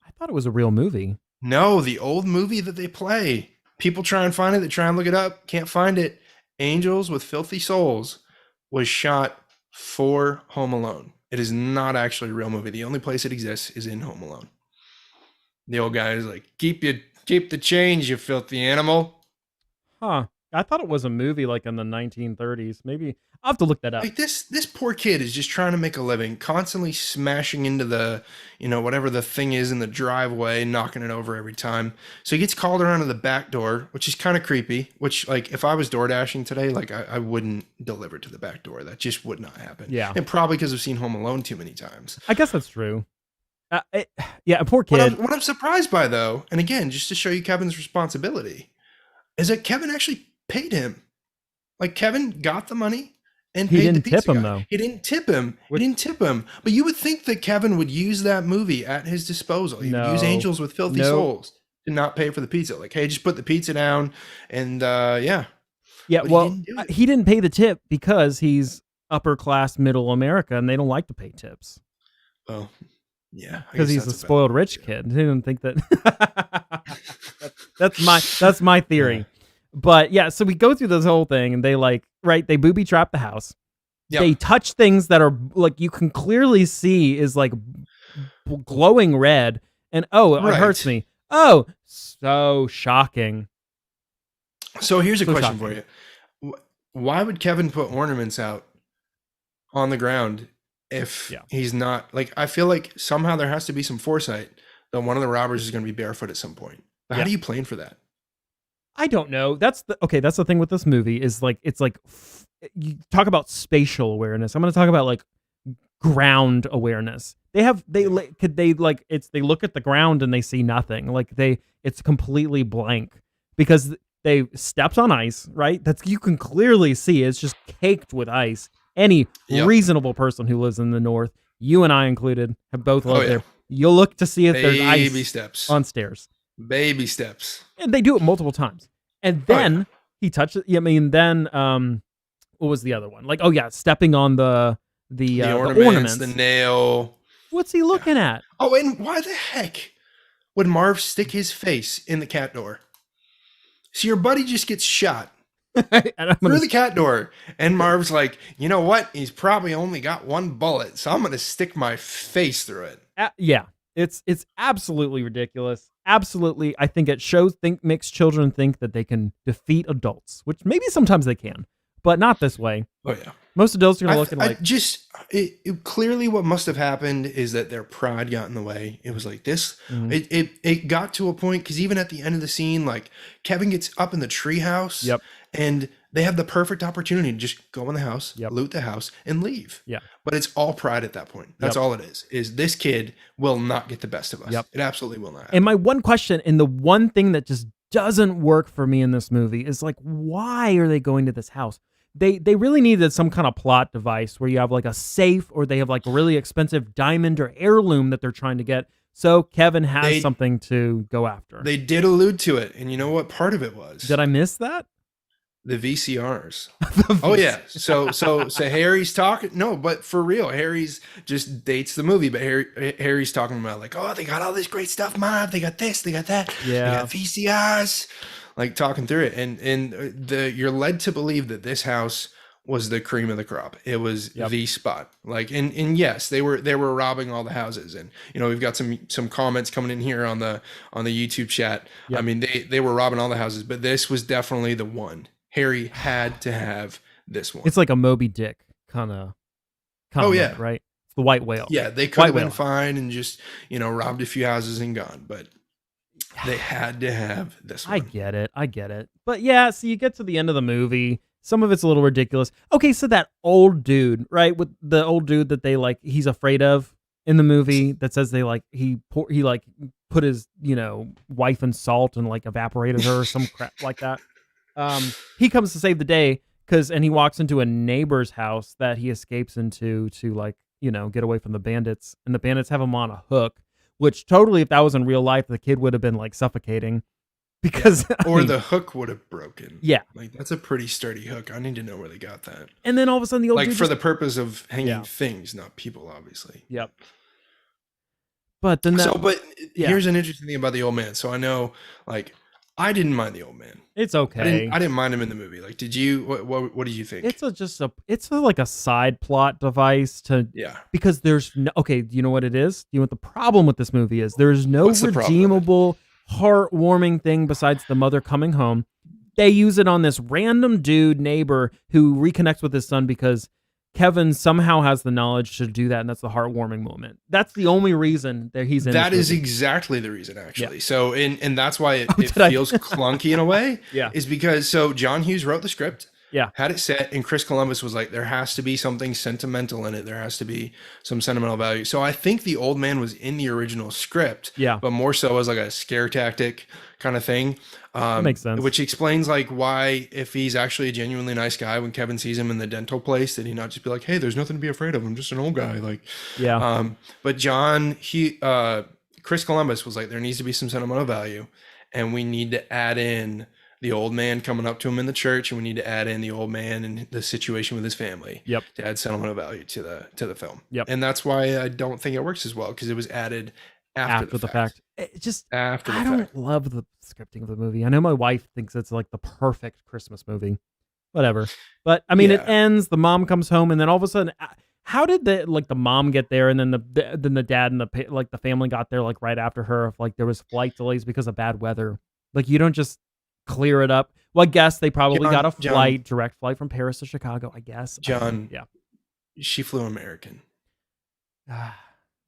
I thought it was a real movie. No, the old movie that they play. People try and find it. They try and look it up. Can't find it. Angels with Filthy Souls was shot for Home Alone. It is not actually a real movie. The only place it exists is in Home Alone. The old guy is like, keep the change, you filthy animal. Huh. I thought it was a movie like in the 1930s. Maybe I'll have to look that up. Like this poor kid is just trying to make a living, constantly smashing into the, whatever the thing is in the driveway, knocking it over every time. So he gets called around to the back door, which is kind of creepy, which like if I was door dashing today, like I wouldn't deliver to the back door. That just would not happen. Yeah. And probably because I've seen Home Alone too many times. I guess that's true. Yeah, a poor kid. What I'm surprised by, though, and again, just to show you Kevin's responsibility, is that Kevin actually paid him. Like, Kevin got the money and He paid didn't the pizza tip him, guy. though. He didn't tip him. He didn't tip him. But you would think that Kevin would use that movie at his disposal. He would use Angels with Filthy Souls to not pay for the pizza. Like, hey, just put the pizza down and yeah. Yeah, But well, he didn't pay the tip because he's upper class middle America and they don't like to pay tips. Well, yeah. Because he's a spoiled rich kid. He didn't think that. that's my theory. Yeah. But yeah, so we go through this whole thing and they booby trap the house. Yep. They touch things that are like you can clearly see is like glowing red. And it hurts me. Oh, so shocking. So here's a question shocking. for you. Why would Kevin put ornaments out on the ground if he's not, like, I feel like somehow there has to be some foresight that one of the robbers is going to be barefoot at some point. But how do you plan for that? I don't know. That's the thing with this movie is like, it's like, you talk about spatial awareness. I'm going to talk about like ground awareness. They look at the ground and they see nothing. Like it's completely blank because they stepped on ice, right? You can clearly see it's just caked with ice. Any reasonable person who lives in the north, you and I included, have both lived there. You'll look to see if there's ice on stairs. Baby steps. And they do it multiple times. And then he touches it. I mean, then what was the other one? Like, stepping on the ornaments, the nail. What's he looking at? Oh, and why the heck would Marv stick his face in the cat door? So your buddy just gets shot through the cat door, and Marv's like, you know what? He's probably only got one bullet, so I'm going to stick my face through it. Yeah, it's absolutely ridiculous. Absolutely, I think it makes children think that they can defeat adults, which maybe sometimes they can, but not this way. Oh yeah, most adults are going to look at like. Clearly what must have happened is that their pride got in the way. It was like this. Mm-hmm. It got to a point because even at the end of the scene, like Kevin gets up in the treehouse. Yep. And they have the perfect opportunity to just go in the house, loot the house, and leave. Yeah. But it's all pride at that point. That's all it is this kid will not get the best of us. Yep. It absolutely will not. And my one question, and the one thing that just doesn't work for me in this movie is like, why are they going to this house? They really needed some kind of plot device where you have like a safe or they have like a really expensive diamond or heirloom that they're trying to get. So Kevin has something to go after. They did allude to it. And you know what part of it was? Did I miss that? The VCRs. Oh yeah. So Harry's talking. No, but for real, Harry's just dates the movie. But Harry's talking about like, oh, they got all this great stuff, Mom. They got this, they got that. Yeah. They got VCRs. Like talking through it, and you're led to believe that this house was the cream of the crop. It was the spot. Like, and yes, they were robbing all the houses, and we've got some comments coming in here on the YouTube chat. Yep. I mean, they were robbing all the houses, but this was definitely the one. Harry had to have this one. It's like a Moby Dick kind of. Oh yeah, right. It's the white whale. Yeah, they could have been fine and just robbed a few houses and gone, but they had to have this one. I get it. But yeah, so you get to the end of the movie. Some of it's a little ridiculous. Okay, so that old dude, right? With the old dude that they like, he's afraid of in the movie that says they like, he like put his, wife in salt and like evaporated her or some crap like that. He comes to save the day and he walks into a neighbor's house that he escapes into to like, get away from the bandits, and the bandits have him on a hook, which totally, if that was in real life, the kid would have been like suffocating because, or the hook would have broken. Yeah. Like that's a pretty sturdy hook. I need to know where they got that. And then all of a sudden the old like dude for the purpose of hanging things, not people, obviously. Yep. But then here's an interesting thing about the old man. So I know, like, I didn't mind the old man. It's okay. I didn't mind him in the movie. Like, did you? What did you think? It's like a side plot device because there's no. Okay, you know what it is? You know what the problem with this movie is? There's no redeemable, heartwarming thing besides the mother coming home. They use it on this random dude neighbor who reconnects with his son because Kevin somehow has the knowledge to do that, and that's the heartwarming moment. That's the only reason that he's in. That is exactly the reason, actually. Yeah. So, and that's why it feels clunky in a way. Yeah, is because John Hughes wrote the script. Yeah, had it set, and Chris Columbus was like, there has to be something sentimental in it. There has to be some sentimental value. So I think the old man was in the original script. Yeah, but more so as like a scare tactic kind of thing. That makes sense. Which explains like why, if he's actually a genuinely nice guy, when Kevin sees him in the dental place, did he not just be like, "Hey, there's nothing to be afraid of. I'm just an old guy." Like, yeah. But Chris Columbus was like, there needs to be some sentimental value, and we need to add in the old man coming up to him in the church, and we need to add in the old man and the situation with his family. Yep. To add sentimental value to the film. Yep. And that's why I don't think it works as well, because it was added after the fact. It just after the I fact. don't love the scripting of the movie. I know my wife thinks it's like the perfect Christmas movie. Whatever. But I mean, it ends, the mom comes home, and then all of a sudden, how did the mom get there, and then the dad and the family got there like right after her? If like there was flight delays because of bad weather, like you don't just clear it up. Well, I guess they probably got a direct flight from Paris to Chicago. I guess. John, she flew American.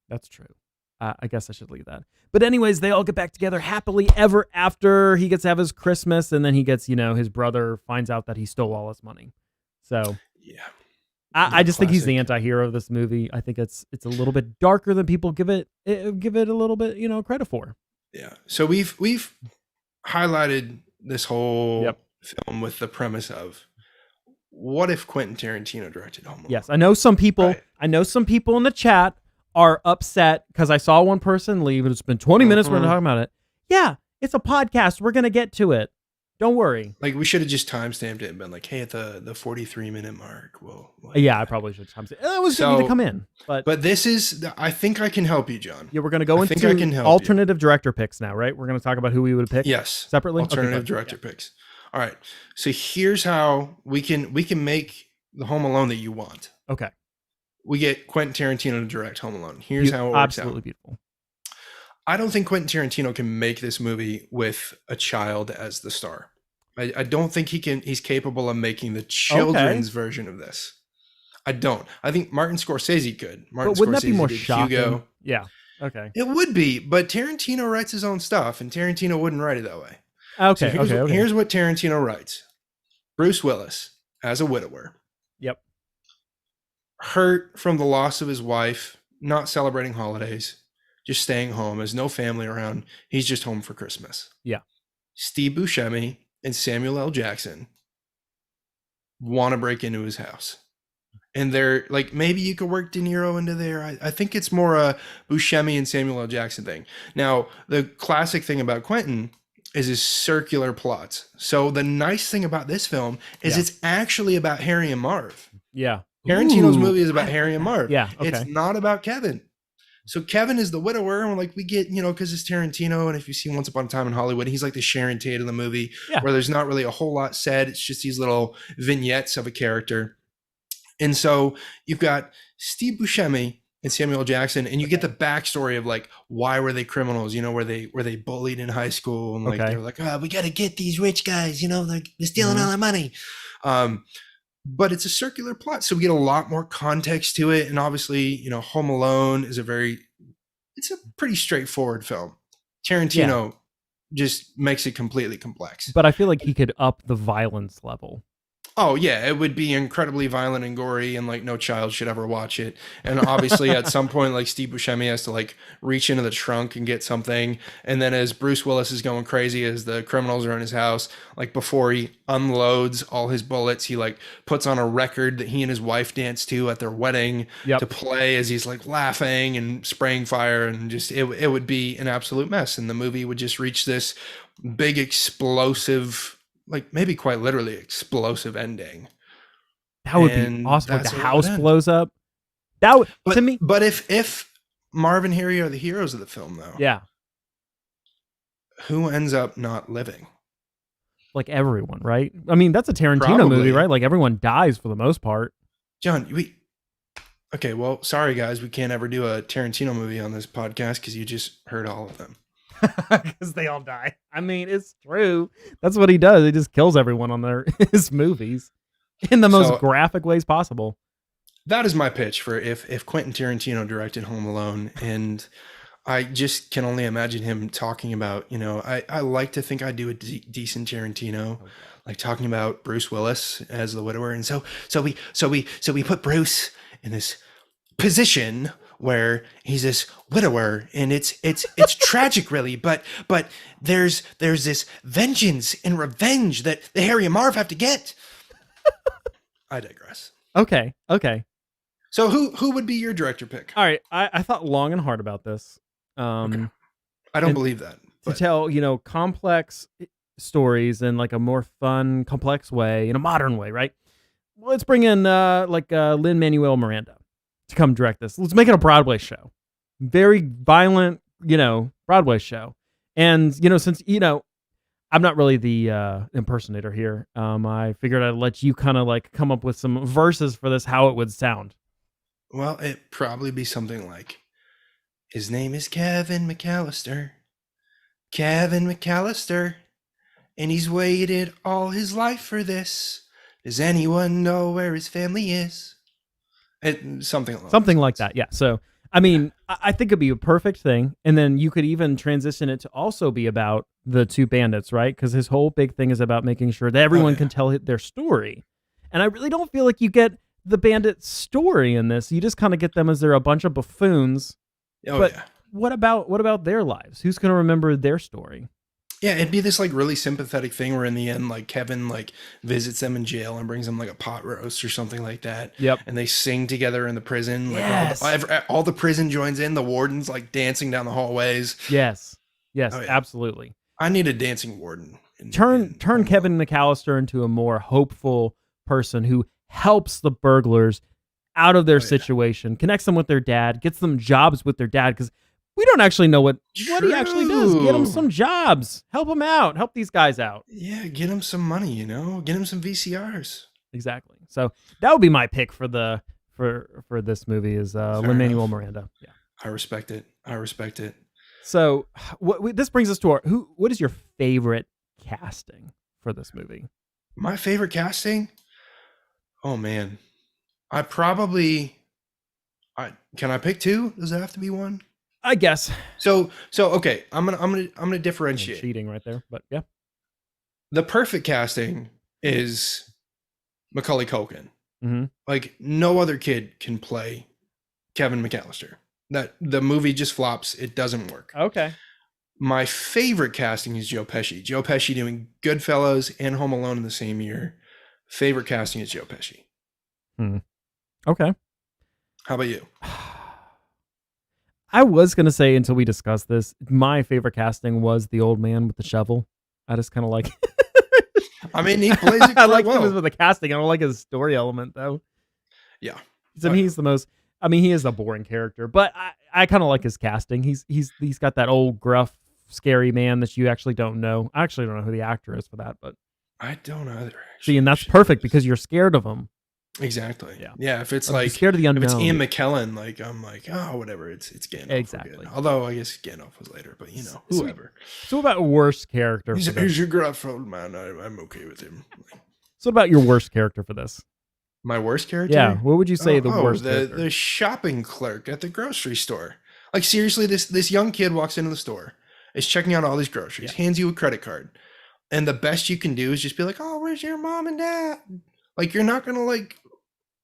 That's true. I guess I should leave that. But anyways, they all get back together happily ever after. He gets to have his Christmas, and then he gets, his brother finds out that he stole all his money. So yeah, I just think he's the anti-hero of this movie. I think it's a little bit darker than people give it a little bit, credit for. Yeah. So we've highlighted this whole film with the premise of, what if Quentin Tarantino directed Home Alone? Yes, I know some people. Right. I know some people in the chat are upset because I saw one person leave, and it's been 20 minutes we're talking about it. Yeah, it's a podcast. We're gonna get to it. Don't worry. Like, we should have just timestamped it and been like, hey, at the 43-minute mark. Well, I probably should timestamp. It was going to come in, but this is. I think I can help you, John. Yeah, we're gonna go into alternative director picks now, right? We're gonna talk about who we would have picked. Yes, separately. Alternative director picks. All right. So here's how we can make the Home Alone that you want. Okay. We get Quentin Tarantino to direct Home Alone. Here's how it works absolutely out. Beautiful. I don't think Quentin Tarantino can make this movie with a child as the star. I don't think he's capable of making the children's version of this. I don't. I think Martin Scorsese could. But wouldn't that be more shocking? Hugo. Yeah. Okay. It would be, but Tarantino writes his own stuff, and Tarantino wouldn't write it that way. Okay. So here's what Tarantino writes. Bruce Willis, as a widower. Yep. Hurt from the loss of his wife, not celebrating holidays, just staying home, has no family around. He's just home for Christmas. Yeah. Steve Buscemi and Samuel L. Jackson want to break into his house. And they're like, maybe you could work De Niro into there. I think it's more a Buscemi and Samuel L. Jackson thing. Now, the classic thing about Quentin is his circular plots. So the nice thing about this film is it's actually about Harry and Marv. Yeah. Tarantino's movie is about Harry and Marv. Yeah. Okay. It's not about Kevin. So Kevin is the widower, and like we get, because it's Tarantino, and if you see Once Upon a Time in Hollywood, he's like the Sharon Tate of the movie, where there's not really a whole lot said. It's just these little vignettes of a character. And so you've got Steve Buscemi and Samuel Jackson, and you get the backstory of like, why were they criminals? Were they bullied in high school, and like they're like, we got to get these rich guys, they're stealing all our money. But it's a circular plot, so we get a lot more context to it. And obviously, Home Alone is it's a pretty straightforward film. Tarantino just makes it completely complex. But I feel like he could up the violence level. Oh yeah, it would be incredibly violent and gory, and like no child should ever watch it. And obviously, at some point, like Steve Buscemi has to like reach into the trunk and get something. And then as Bruce Willis is going crazy as the criminals are in his house, like before he unloads all his bullets, he like puts on a record that he and his wife danced to at their wedding to play as he's like laughing and spraying fire, and just it would be an absolute mess. And the movie would just reach this big explosive, like maybe quite literally explosive ending. That would be awesome. Like the house blows up. That would, to me. But if Marv and Harry are the heroes of the film, though, yeah, who ends up not living? Like everyone, right? I mean, that's a Tarantino movie, right? Like everyone dies for the most part. John, okay, well, sorry guys, we can't ever do a Tarantino movie on this podcast because you just heard all of them. Because they all die. I mean, it's true. That's what he does. He just kills everyone on his movies in the most graphic ways possible. That is my pitch for if Quentin Tarantino directed Home Alone, and I just can only imagine him talking about, I like to think I do a decent Tarantino, like talking about Bruce Willis as the widower, and so we put Bruce in this position where he's this widower, and it's tragic really, but there's this vengeance and revenge that the Harry and Marv have to get. I digress. Okay. So who would be your director pick? All right, I thought long and hard about this. Okay. I don't believe that. To tell, complex stories in like a more fun, complex way, in a modern way, right? Well, let's bring in Lin-Manuel Miranda to come direct this. Let's make it a Broadway show. Very violent, Broadway show. And, since, I'm not really the impersonator here. I figured I'd let you kind of like come up with some verses for this, how it would sound. Well, it'd probably be something like, his name is Kevin McAllister. Kevin McAllister. And he's waited all his life for this. Does anyone know where his family is? Something like that. Yeah. So, I mean, I think it'd be a perfect thing. And then you could even transition it to also be about the two bandits, right? Because his whole big thing is about making sure that everyone can tell their story. And I really don't feel like you get the bandit story in this. You just kind of get them as they're a bunch of buffoons. What about their lives? Who's going to remember their story? Yeah, it'd be this like really sympathetic thing where in the end, like Kevin like visits them in jail and brings them like a pot roast or something like that. Yep. And they sing together in the prison. Like all the prison joins in. The warden's like dancing down the hallways. Yes, absolutely. I need a dancing warden. Turn Kevin McAllister into a more hopeful person who helps the burglars out of their situation, connects them with their dad, gets them jobs with their dad, because we don't actually know what he actually does. Get him some jobs. Help him out. Help these guys out. Yeah, get him some money, get him some VCRs. Exactly. So that would be my pick for this movie is Lin-Manuel Miranda. Yeah. I respect it. So this brings us to what is your favorite casting for this movie? My favorite casting? Oh man. Can I pick two? Does it have to be one? I guess. So okay, I'm gonna differentiate. Cheating right there, but yeah. The perfect casting is Macaulay Culkin. Mm-hmm. Like no other kid can play Kevin McAllister. That the movie just flops. It doesn't work. Okay. My favorite casting is Joe Pesci. Joe Pesci doing Goodfellas and Home Alone in the same year. Favorite casting is Joe Pesci. Okay. How about you? I was going to say, until we discuss this, my favorite casting was the old man with the shovel. I just kind of like... I mean, he plays it quite I like well. him with the casting. I don't like his story element, though. Yeah. I mean, he's the most... I mean, he is a boring character, but I kind of like his casting. He's got that old, gruff, scary man that you actually don't know. I actually don't know who the actor is for that, but... I don't either. See, and that's perfect because you're scared of him. Exactly. Yeah. If it's like scared of the unknown. If it's Ian McKellen, like I'm like, oh, whatever. It's Gandalf. Exactly. Although I guess Gandalf was later, but whoever. So what about worst character? He's your gruff old man. I'm okay with him. So what about your worst character for this? My worst character? Yeah. What would you say the worst? The shopping clerk at the grocery store. Like seriously, this young kid walks into the store, is checking out all these groceries, hands you a credit card, and the best you can do is just be like, oh, where's your mom and dad? Like, you're not gonna like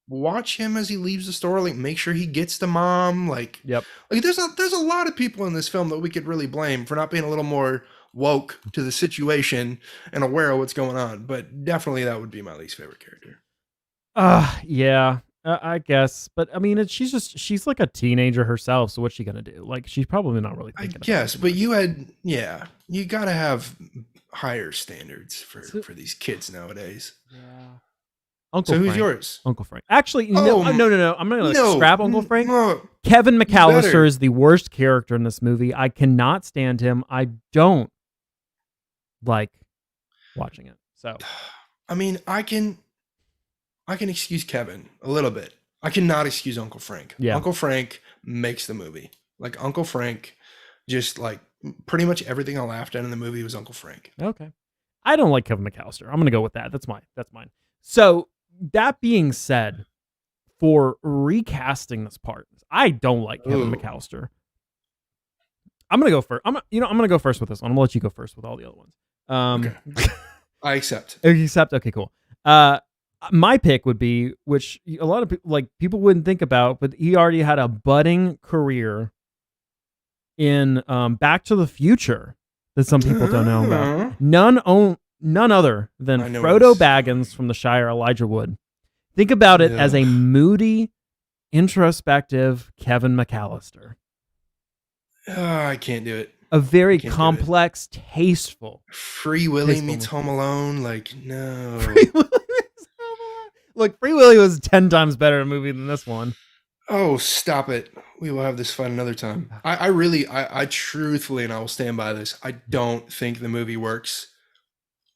watch him as he leaves the store, like make sure he gets to mom. Like, Yep. like there's a lot of people in this film that we could really blame for not being a little more woke to the situation and aware of what's going on. But definitely that would be my least favorite character. Yeah. I guess, but I mean, she's like a teenager herself. So what's she gonna do? Like, she's probably not really I thinking. guess, but you gotta have higher standards for these kids nowadays. Yeah. Uncle So who's Frank. yours? Uncle Frank. Actually, no. I'm gonna no, scrap Uncle Frank. no, Kevin better. McAllister is the worst character in this movie. I cannot stand him. I don't like watching it. So, I mean, I can excuse Kevin a little bit. I cannot excuse Uncle Frank. Yeah. Uncle Frank makes the movie. Like, Uncle Frank, just like pretty much everything I laughed at in the movie was Uncle Frank. okay. I don't like Kevin McAllister. I'm gonna go with that. That's mine. So that being said, for recasting this part, I don't like Kevin McAllister. I'm gonna go first. I'm gonna go first with this one. I'm gonna let you go first with all the other ones. Okay. I accept. Okay, cool. My pick would be, which a lot of people wouldn't think about, but he already had a budding career in Back to the Future that some people don't know about. None other than Frodo Baggins from the Shire, Elijah Wood. Think about it as a moody, introspective Kevin McAllister. I can't do it. A very complex, tasteful. Free Willy meets Home Alone. Like, no. Look, Free Willy was 10 times better a movie than this one. Oh, stop it. We will have this fight another time. I truthfully, and I will stand by this, I don't think the movie works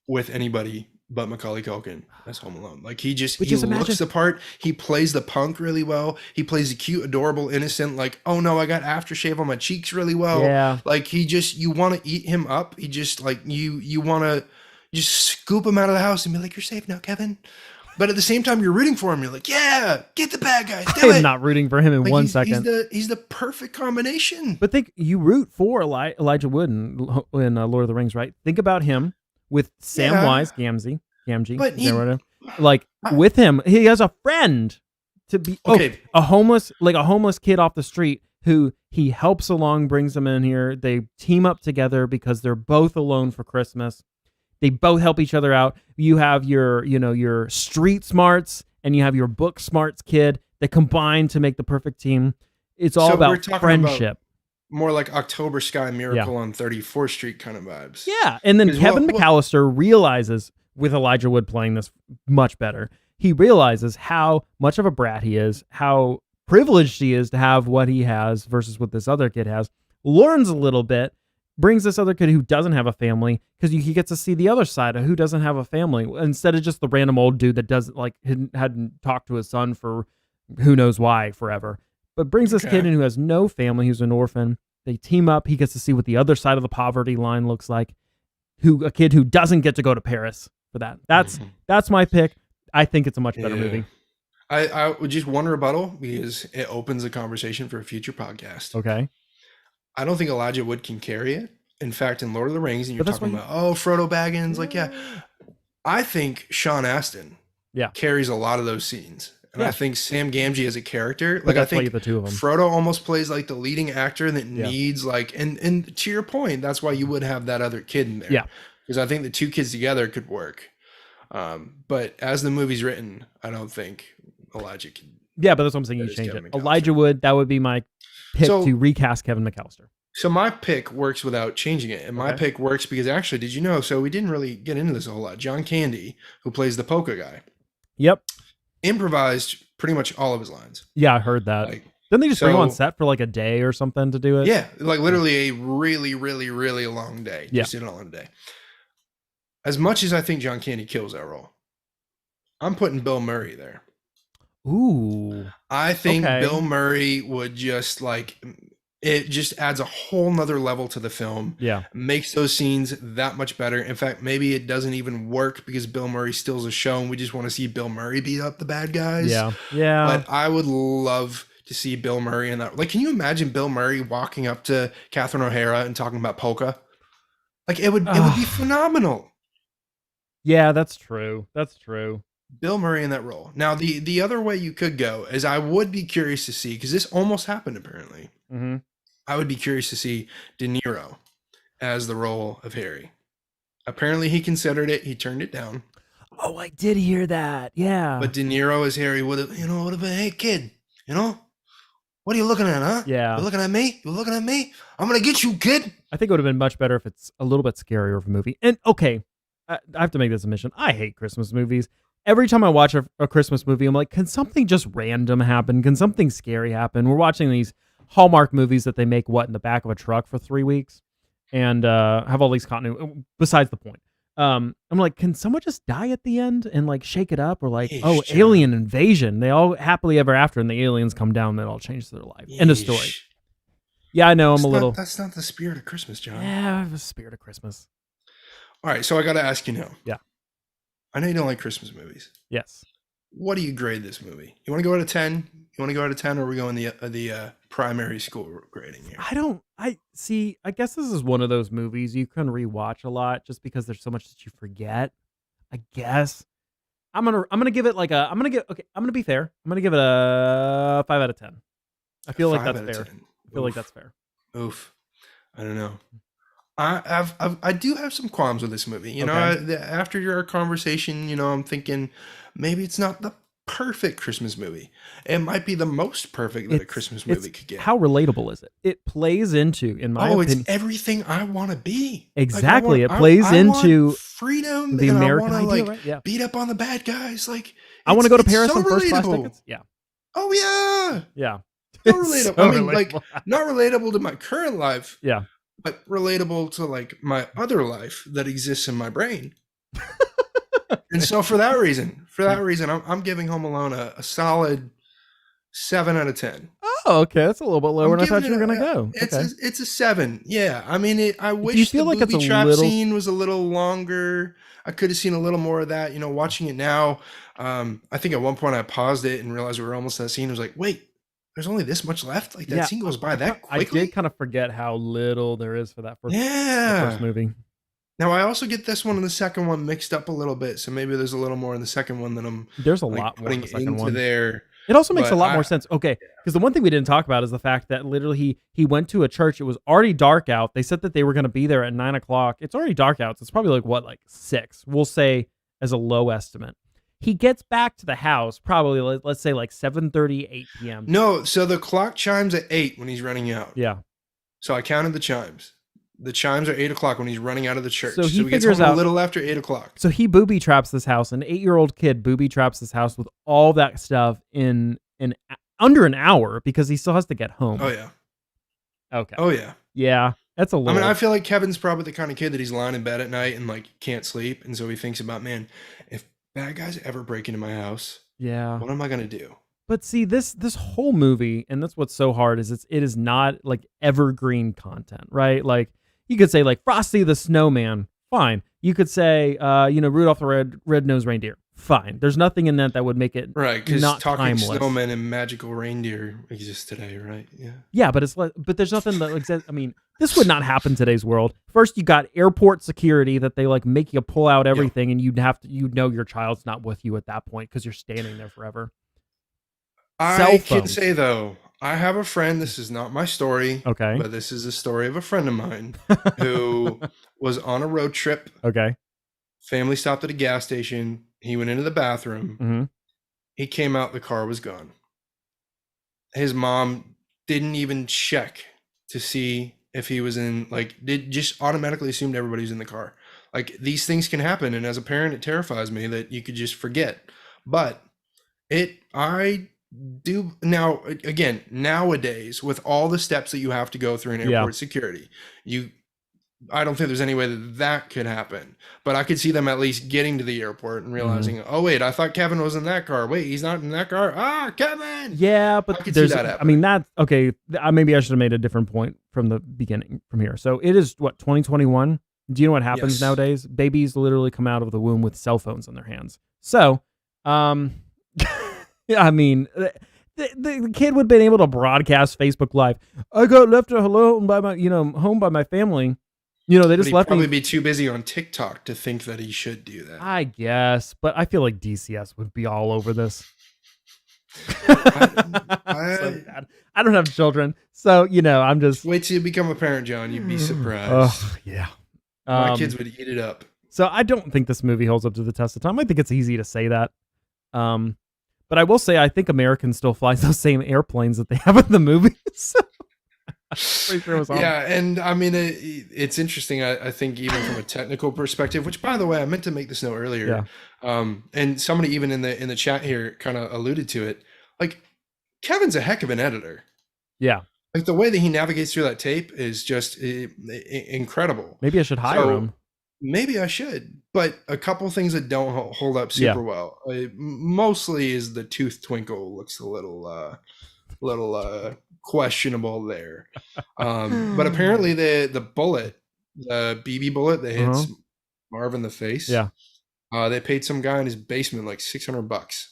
with anybody but Macaulay Culkin as Home Alone. Like, he looks the part. He plays the punk really well. He plays the cute, adorable, innocent, like, oh no, I got aftershave on my cheeks really well. Yeah. Like, you want to eat him up. He just, like, you want to just scoop him out of the house and be like, you're safe now, Kevin. But at the same time, you're rooting for him. You're like, yeah, get the bad guys. Do I'm not rooting for him in like, 1 second. He's the perfect combination. But think you root for Elijah Wood in Lord of the Rings, right? Think about him with Samwise Gamgee. But with him, he has a friend to be a homeless kid off the street who he helps along, brings him in here. They team up together because they're both alone for Christmas. They both help each other out. You have your street smarts and you have your book smarts kid that combine to make the perfect team. It's all about friendship. More like October Sky Miracle on 34th Street kind of vibes. Yeah. And then Kevin McAllister realizes, with Elijah Wood playing this much better, he realizes how much of a brat he is, how privileged he is to have what he has versus what this other kid has, learns a little bit, brings this other kid who doesn't have a family, because he gets to see the other side of who doesn't have a family instead of just the random old dude that doesn't hadn't talked to his son for who knows why forever. But brings this kid in who has no family, who's an orphan. They team up. He gets to see what the other side of the poverty line looks like. A kid who doesn't get to go to Paris for that. That's my pick. I think it's a much better movie. I would just one rebuttal, because it opens a conversation for a future podcast. Okay. I don't think Elijah Wood can carry it. In fact, in Lord of the Rings, and you're talking about, Frodo Baggins, I think Sean Astin carries a lot of those scenes. And I think Sam Gamgee as a character, I think the two of them. Frodo almost plays like the leading actor that needs and to your point, that's why you would have that other kid in there. Yeah. Because I think the two kids together could work. But as the movie's written, I don't think Elijah can. Yeah, but that's what I'm saying. You change it. Elijah Wood, that would be my pick to recast Kevin McAllister. So my pick works without changing it. And my pick works because actually, did you know? So we didn't really get into this a whole lot. John Candy, who plays the polka guy. Yep. Improvised pretty much all of his lines. Yeah, I heard that. Didn't they just bring him on set for like a day or something to do it? Yeah, like literally a really, really, really long day. Just did it all in a day. As much as I think John Candy kills that role, I'm putting Bill Murray there. Ooh. I think Bill Murray would just it just adds a whole nother level to the film. Yeah. Makes those scenes that much better. In fact, maybe it doesn't even work because Bill Murray steals a show and we just want to see Bill Murray beat up the bad guys. Yeah. Yeah. But I would love to see Bill Murray in that. Like, can you imagine Bill Murray walking up to Catherine O'Hara and talking about polka? Like, it would be phenomenal. Yeah, that's true. That's true. Bill Murray in that role. Now, the other way you could go is I would be curious to see, because this almost happened apparently. Mm-hmm. I would be curious to see De Niro as the role of Harry. Apparently, he considered it. He turned it down. Oh, I did hear that. Yeah. But De Niro as Harry would have been, hey kid, what are you looking at, huh? Yeah. You looking at me? You looking at me? I'm gonna get you, kid. I think it would have been much better if it's a little bit scarier of a movie. And okay, I have to make this admission. I hate Christmas movies. Every time I watch a Christmas movie, I'm like, can something just random happen? Can something scary happen? We're watching these Hallmark movies that they make, in the back of a truck for 3 weeks and have all these continuity. Besides the point. I'm like, can someone just die at the end and like shake it up? Or like, Yeesh, John. alien invasion. They all happily ever after and the aliens come down and it all changes their life. End of story. Yeesh. Yeah, I know. That's not the spirit of Christmas, John. Yeah, the spirit of Christmas. All right, so I got to ask you now. Yeah. I know you don't like Christmas movies. Yes. What do you grade this movie? You want to go out of 10? You want to go out of 10, or are we going the primary school grading here? I guess this is one of those movies you can rewatch a lot just because there's so much that you forget. I guess. I'm gonna give it I'm gonna be fair. I'm gonna give it a 5 out of 10. I feel like that's fair. 10. I feel like that's fair. Oof. I don't know. I do have some qualms with this movie. You know, after our conversation, I'm thinking maybe it's not the perfect Christmas movie. It might be the most perfect that a Christmas movie could get. How relatable is it? It plays into, in my opinion, it's everything I want to be. Exactly. Like, it plays into want freedom, the and American I want idea, to right? Yeah. beat up on the bad guys. Like, I want to go to Paris so on first class relatable. tickets. Yeah. Oh yeah. Yeah. So relatable. So I mean, relatable. like, not relatable to my current life. Yeah. But relatable to like my other life that exists in my brain. And so for that reason, I'm giving Home Alone a solid 7 out of 10. Oh, okay. That's a little bit lower than I thought you were gonna go. It's a 7. Yeah. I mean, I wish feel the like it's booby a trap little- scene was a little longer. I could have seen a little more of that. Watching it now, I think at one point I paused it and realized we were almost at that scene. I was like, wait, there's only this much left? Like, that scene goes by that quickly? I did kind of forget how little there is for that first movie. Now, I also get this one and the second one mixed up a little bit, so maybe there's a little more in the second one than There's a lot more in the second one. There. It also makes a lot more sense. Okay, because the one thing we didn't talk about is the fact that literally he went to a church. It was already dark out. They said that they were going to be there at 9 o'clock. It's already dark out. So it's probably like 6. We'll say as a low estimate. He gets back to the house probably, let's say like 7:30, 8 p.m. No, so the clock chimes at 8 when he's running out. Yeah. So I counted the chimes. The chimes are 8 o'clock when he's running out of the church. So he gets figures home out a little after 8 o'clock. So he booby traps this house. An 8-year-old kid booby traps this house with all that stuff in under an hour because he still has to get home. Oh, yeah. Okay. Oh, yeah. Yeah. That's a little. I mean, I feel like Kevin's probably the kind of kid that he's lying in bed at night and like can't sleep. And so he thinks about, man, if bad guys ever break into my house, what am I going to do? But see, this whole movie, and that's what's so hard, is it is not like evergreen content, right? Like you could say like Frosty the Snowman, fine. You could say, Rudolph the Red-Nosed Reindeer, fine. There's nothing in that would make it right. Because not talking timeless. snowmen and magical reindeer exists today, right? Yeah. Yeah, but there's nothing that exists. I mean, this would not happen in today's world. First, you got airport security that they like make you pull out everything, and you'd know your child's not with you at that point because you're standing there forever. I can say though, I have a friend. This is not my story. Okay. But this is a story of a friend of mine who was on a road trip. Okay. Family stopped at a gas station. He went into the bathroom. Mm-hmm. He came out. The car was gone. His mom didn't even check to see if he was in, did just automatically assumed everybody was in the car. Like, these things can happen. And as a parent, it terrifies me that you could just forget. But I do now, again, nowadays, with all the steps that you have to go through in airport security, I don't think there's any way that could happen. But I could see them at least getting to the airport and realizing, oh wait, I thought Kevin was in that car. Wait, he's not in that car. Ah, Kevin. Yeah, but there's, I mean, that okay. Maybe I should have made a different point from the beginning from here. So it is what, 2021. Do you know what happens nowadays? Babies literally come out of the womb with cell phones in their hands. So, yeah, I mean, the kid would have been able to broadcast Facebook Live. I got left alone by my, home by my family. You know, they But just he'd let probably me. be too busy on TikTok to think that he should do that. I guess, but I feel like DCS would be all over this. I- So bad. I don't have children, so you know, I'm just. Wait till you become a parent, John. You'd be surprised. Oh yeah. My kids would eat it up. So I don't think this movie holds up to the test of time. I think it's easy to say that. But I will say I think American still flies those same airplanes that they have in the movies. Pretty sure it was on. Yeah, and I mean, it's interesting. I think even from a technical perspective, which by the way, I meant to make this note earlier. And somebody even in the chat here kind of alluded to it. Like, Kevin's a heck of an editor. Yeah. Like the way that he navigates through that tape is just incredible. Maybe I should hire him. Maybe I should, but a couple things that don't hold up super well. Mostly is the tooth twinkle looks a little questionable there. But apparently the bullet, the BB bullet that hits Marv in the face. They paid some guy in his basement like $600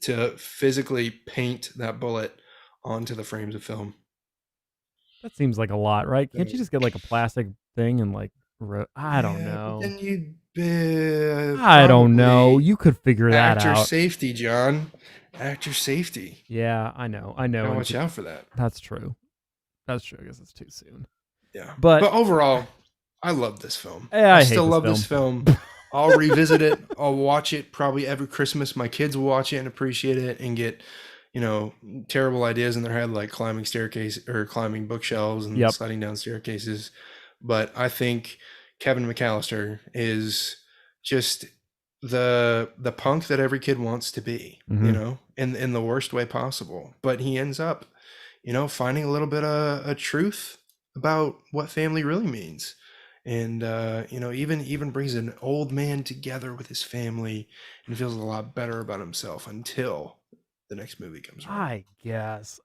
to physically paint that bullet onto the frames of film. That seems like a lot, right? Can't you just get like a plastic thing and like I don't know. Then you I don't know. You could figure that actor out. safety, John. Actor safety. Yeah, I know. Gotta watch out for that. That's true. I guess it's too soon. Yeah. But overall, I love this film. Yeah, I still hate love this film. I'll revisit it. I'll watch it probably every Christmas. My kids will watch it and appreciate it and get, terrible ideas in their head, like climbing staircase or climbing bookshelves and sliding down staircases. But I think Kevin McAllister is just the punk that every kid wants to be, in the worst way possible. But he ends up, finding a little bit of a truth about what family really means. And, even brings an old man together with his family and feels a lot better about himself until the next movie comes around.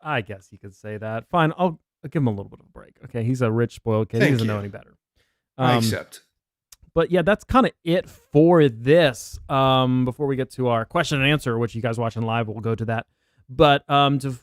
I guess you could say that. Fine, I'll give him a little bit of a break. Okay, he's a rich, spoiled kid. He doesn't know any better. I accept. But yeah, that's kind of it for this. Before we get to our question and answer, which you guys watching live, we'll go to that. But to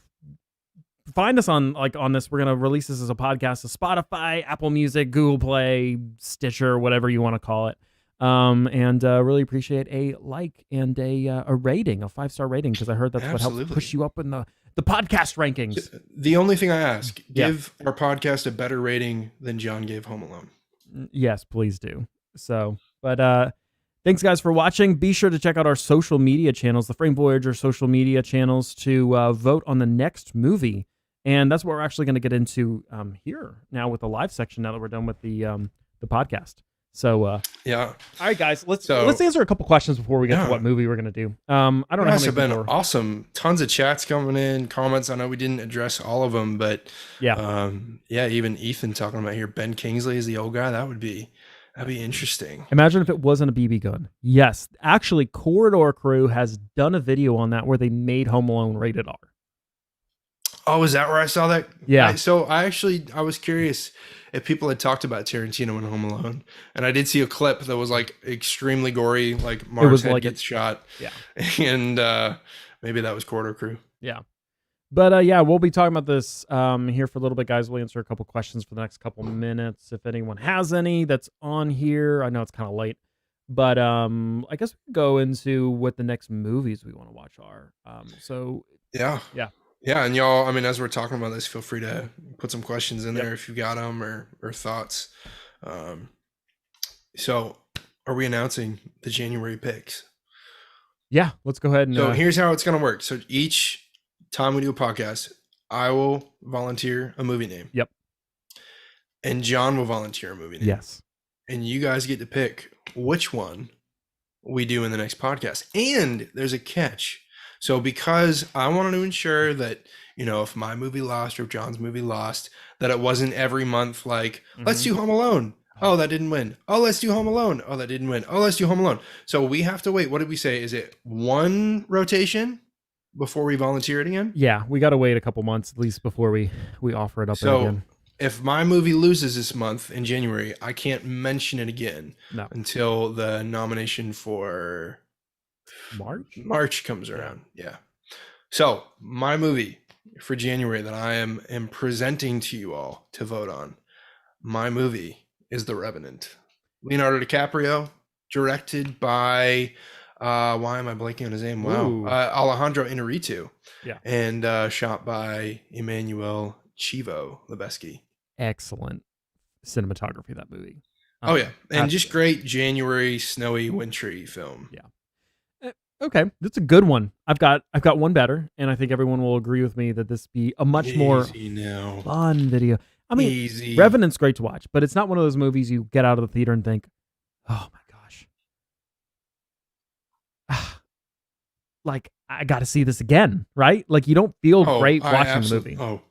find us on this, we're gonna release this as a podcast to Spotify, Apple Music, Google Play, Stitcher, whatever you want to call it. And really appreciate a like and a rating, a 5-star rating, because I heard that's what helps push you up in the podcast rankings. The only thing I ask, give our podcast a better rating than John gave Home Alone. Yes, please do. So, but thanks guys for watching. Be sure to check out our social media channels, the Frame Voyager social media channels, to vote on the next movie. And that's what we're actually going to get into here now with the live section. Now that we're done with the podcast. So yeah. All right, guys. Let's answer a couple questions before we get to what movie we're going to do. I don't know. How many been awesome. Tons of chats coming in, comments. I know we didn't address all of them, but even Ethan talking about here, Ben Kingsley is the old guy. That'd be interesting. Imagine if it wasn't a BB gun. Yes, actually, Corridor Crew has done a video on that where they made Home Alone rated R. Oh, is that where I saw that? Yeah. I was curious if people had talked about Tarantino in Home Alone, and I did see a clip that was like extremely gory, like Mark's head gets shot. Yeah. And maybe that was Corridor Crew. Yeah. But we'll be talking about this here for a little bit, guys. We'll answer a couple questions for the next couple minutes. If anyone has any that's on here, I know it's kind of late, but I guess we can go into what the next movies we want to watch are. Yeah, and y'all, I mean, as we're talking about this, feel free to put some questions in there if you got them or thoughts. So, are we announcing the January picks? Yeah, let's go ahead and. So here's how it's gonna work. So each time we do a podcast, I will volunteer a movie name. Yep. And John will volunteer a movie name. Yes. And you guys get to pick which one we do in the next podcast. And there's a catch. So because I wanted to ensure that, if my movie lost or if John's movie lost, that it wasn't every month like, let's do Home Alone. Oh, that didn't win. Oh, let's do Home Alone. Oh, that didn't win. Oh, let's do Home Alone. So we have to wait. What did we say? Is it one rotation before we volunteer it again? Yeah, we got to wait a couple months at least before we offer it up again. If my movie loses this month in January, I can't mention it again until the nomination for March comes around. Yeah. So my movie for January that I am presenting to you all to vote on, my movie is The Revenant. Leonardo DiCaprio, directed by why am I blanking on his name? Wow. Ooh. Alejandro Inarritu. Yeah. And shot by Emmanuel Chivo Lebeski. Excellent cinematography of that movie. Oh yeah. And just absolutely. great January snowy wintry film. Yeah. Okay, that's a good one. I've got one better, and I think everyone will agree with me that this be a much more Easy now. fun video. I mean, Easy. Revenant's great to watch, but it's not one of those movies you get out of the theater and think, "Oh my gosh, like I got to see this again," right? Like you don't feel great watching the movie. Oh,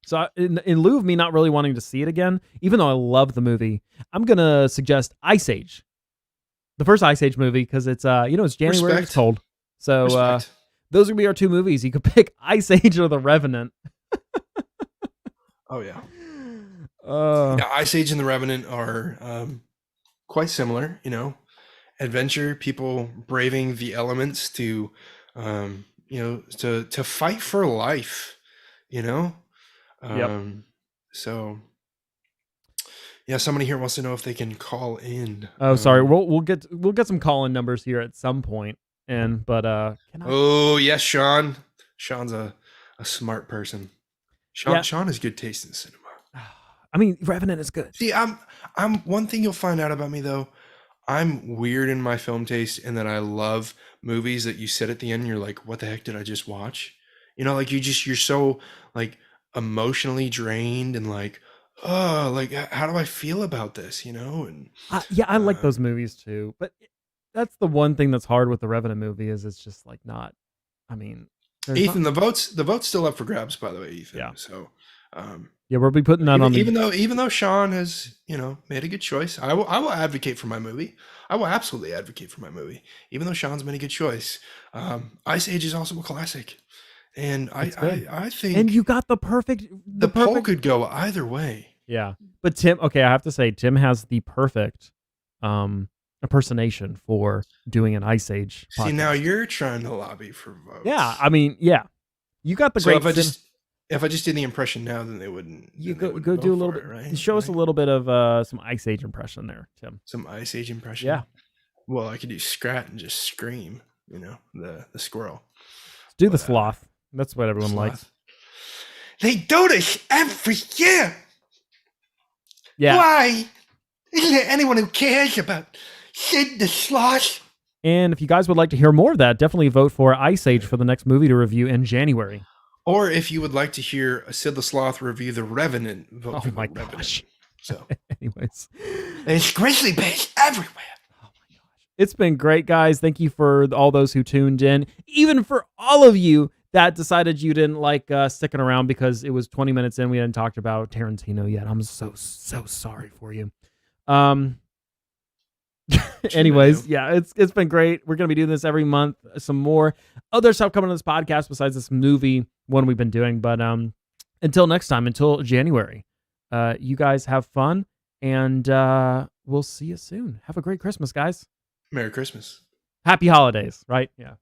So in lieu of me not really wanting to see it again, even though I love the movie, I'm gonna suggest Ice Age, the first Ice Age movie, because it's it's January, Respect. it's cold. So respect. those are gonna be our two movies. You could pick Ice Age or The Revenant. Oh yeah. Uh, Yeah, Ice Age and The Revenant are quite similar, adventure, people braving the elements to to fight for life, So yeah, somebody here wants to know if they can call in. Oh, sorry. We'll get some call-in numbers here at some point. Can I? Oh yes, Sean. Sean's a smart person. Sean has good taste in cinema. I mean, Revenant is good. See, I'm one thing you'll find out about me though. I'm weird in my film taste, in that I love movies that you sit at the end and you're like, "What the heck did I just watch?" Like you're so like emotionally drained and like, oh, like how do I feel about this? And I like those movies too, but that's the one thing that's hard with the Revenant movie is it's just like not. I mean, Ethan, the vote's still up for grabs, by the way, Ethan. Yeah. So, we'll be putting that on. Even though Sean has made a good choice, I will advocate for my movie. I will absolutely advocate for my movie, even though Sean's made a good choice. Ice Age is also a classic, and I think and you got the perfect. The poll could go either way. Yeah, but Tim. Okay, I have to say Tim has the perfect impersonation for doing an Ice Age podcast. See, now you're trying to lobby for votes. Yeah, I mean, yeah, you got the great. If I just did the impression now, then they wouldn't. You go do a little bit. Right? Show us a little bit of some Ice Age impression there, Tim. Some Ice Age impression. Yeah. Well, I could do Scrat and just scream. The squirrel. Do the sloth. That's what everyone likes. They do this every year. Yeah. Why? Isn't there anyone who cares about Sid the Sloth? And if you guys would like to hear more of that, definitely vote for Ice Age for the next movie to review in January. Or if you would like to hear a Sid the Sloth review The Revenant, vote for my The Revenant. gosh. So, anyways, there's grizzly bears everywhere. Oh my gosh. It's been great, guys. Thank you for all those who tuned in. Even for all of you that decided you didn't like sticking around because it was 20 minutes in. We hadn't talked about Tarantino yet. I'm so sorry for you. Anyways, yeah, it's been great. We're gonna be doing this every month. Some more other stuff coming on this podcast besides this movie one we've been doing. But until next time, until January, you guys have fun, and we'll see you soon. Have a great Christmas, guys. Merry Christmas. Happy holidays, right? Yeah.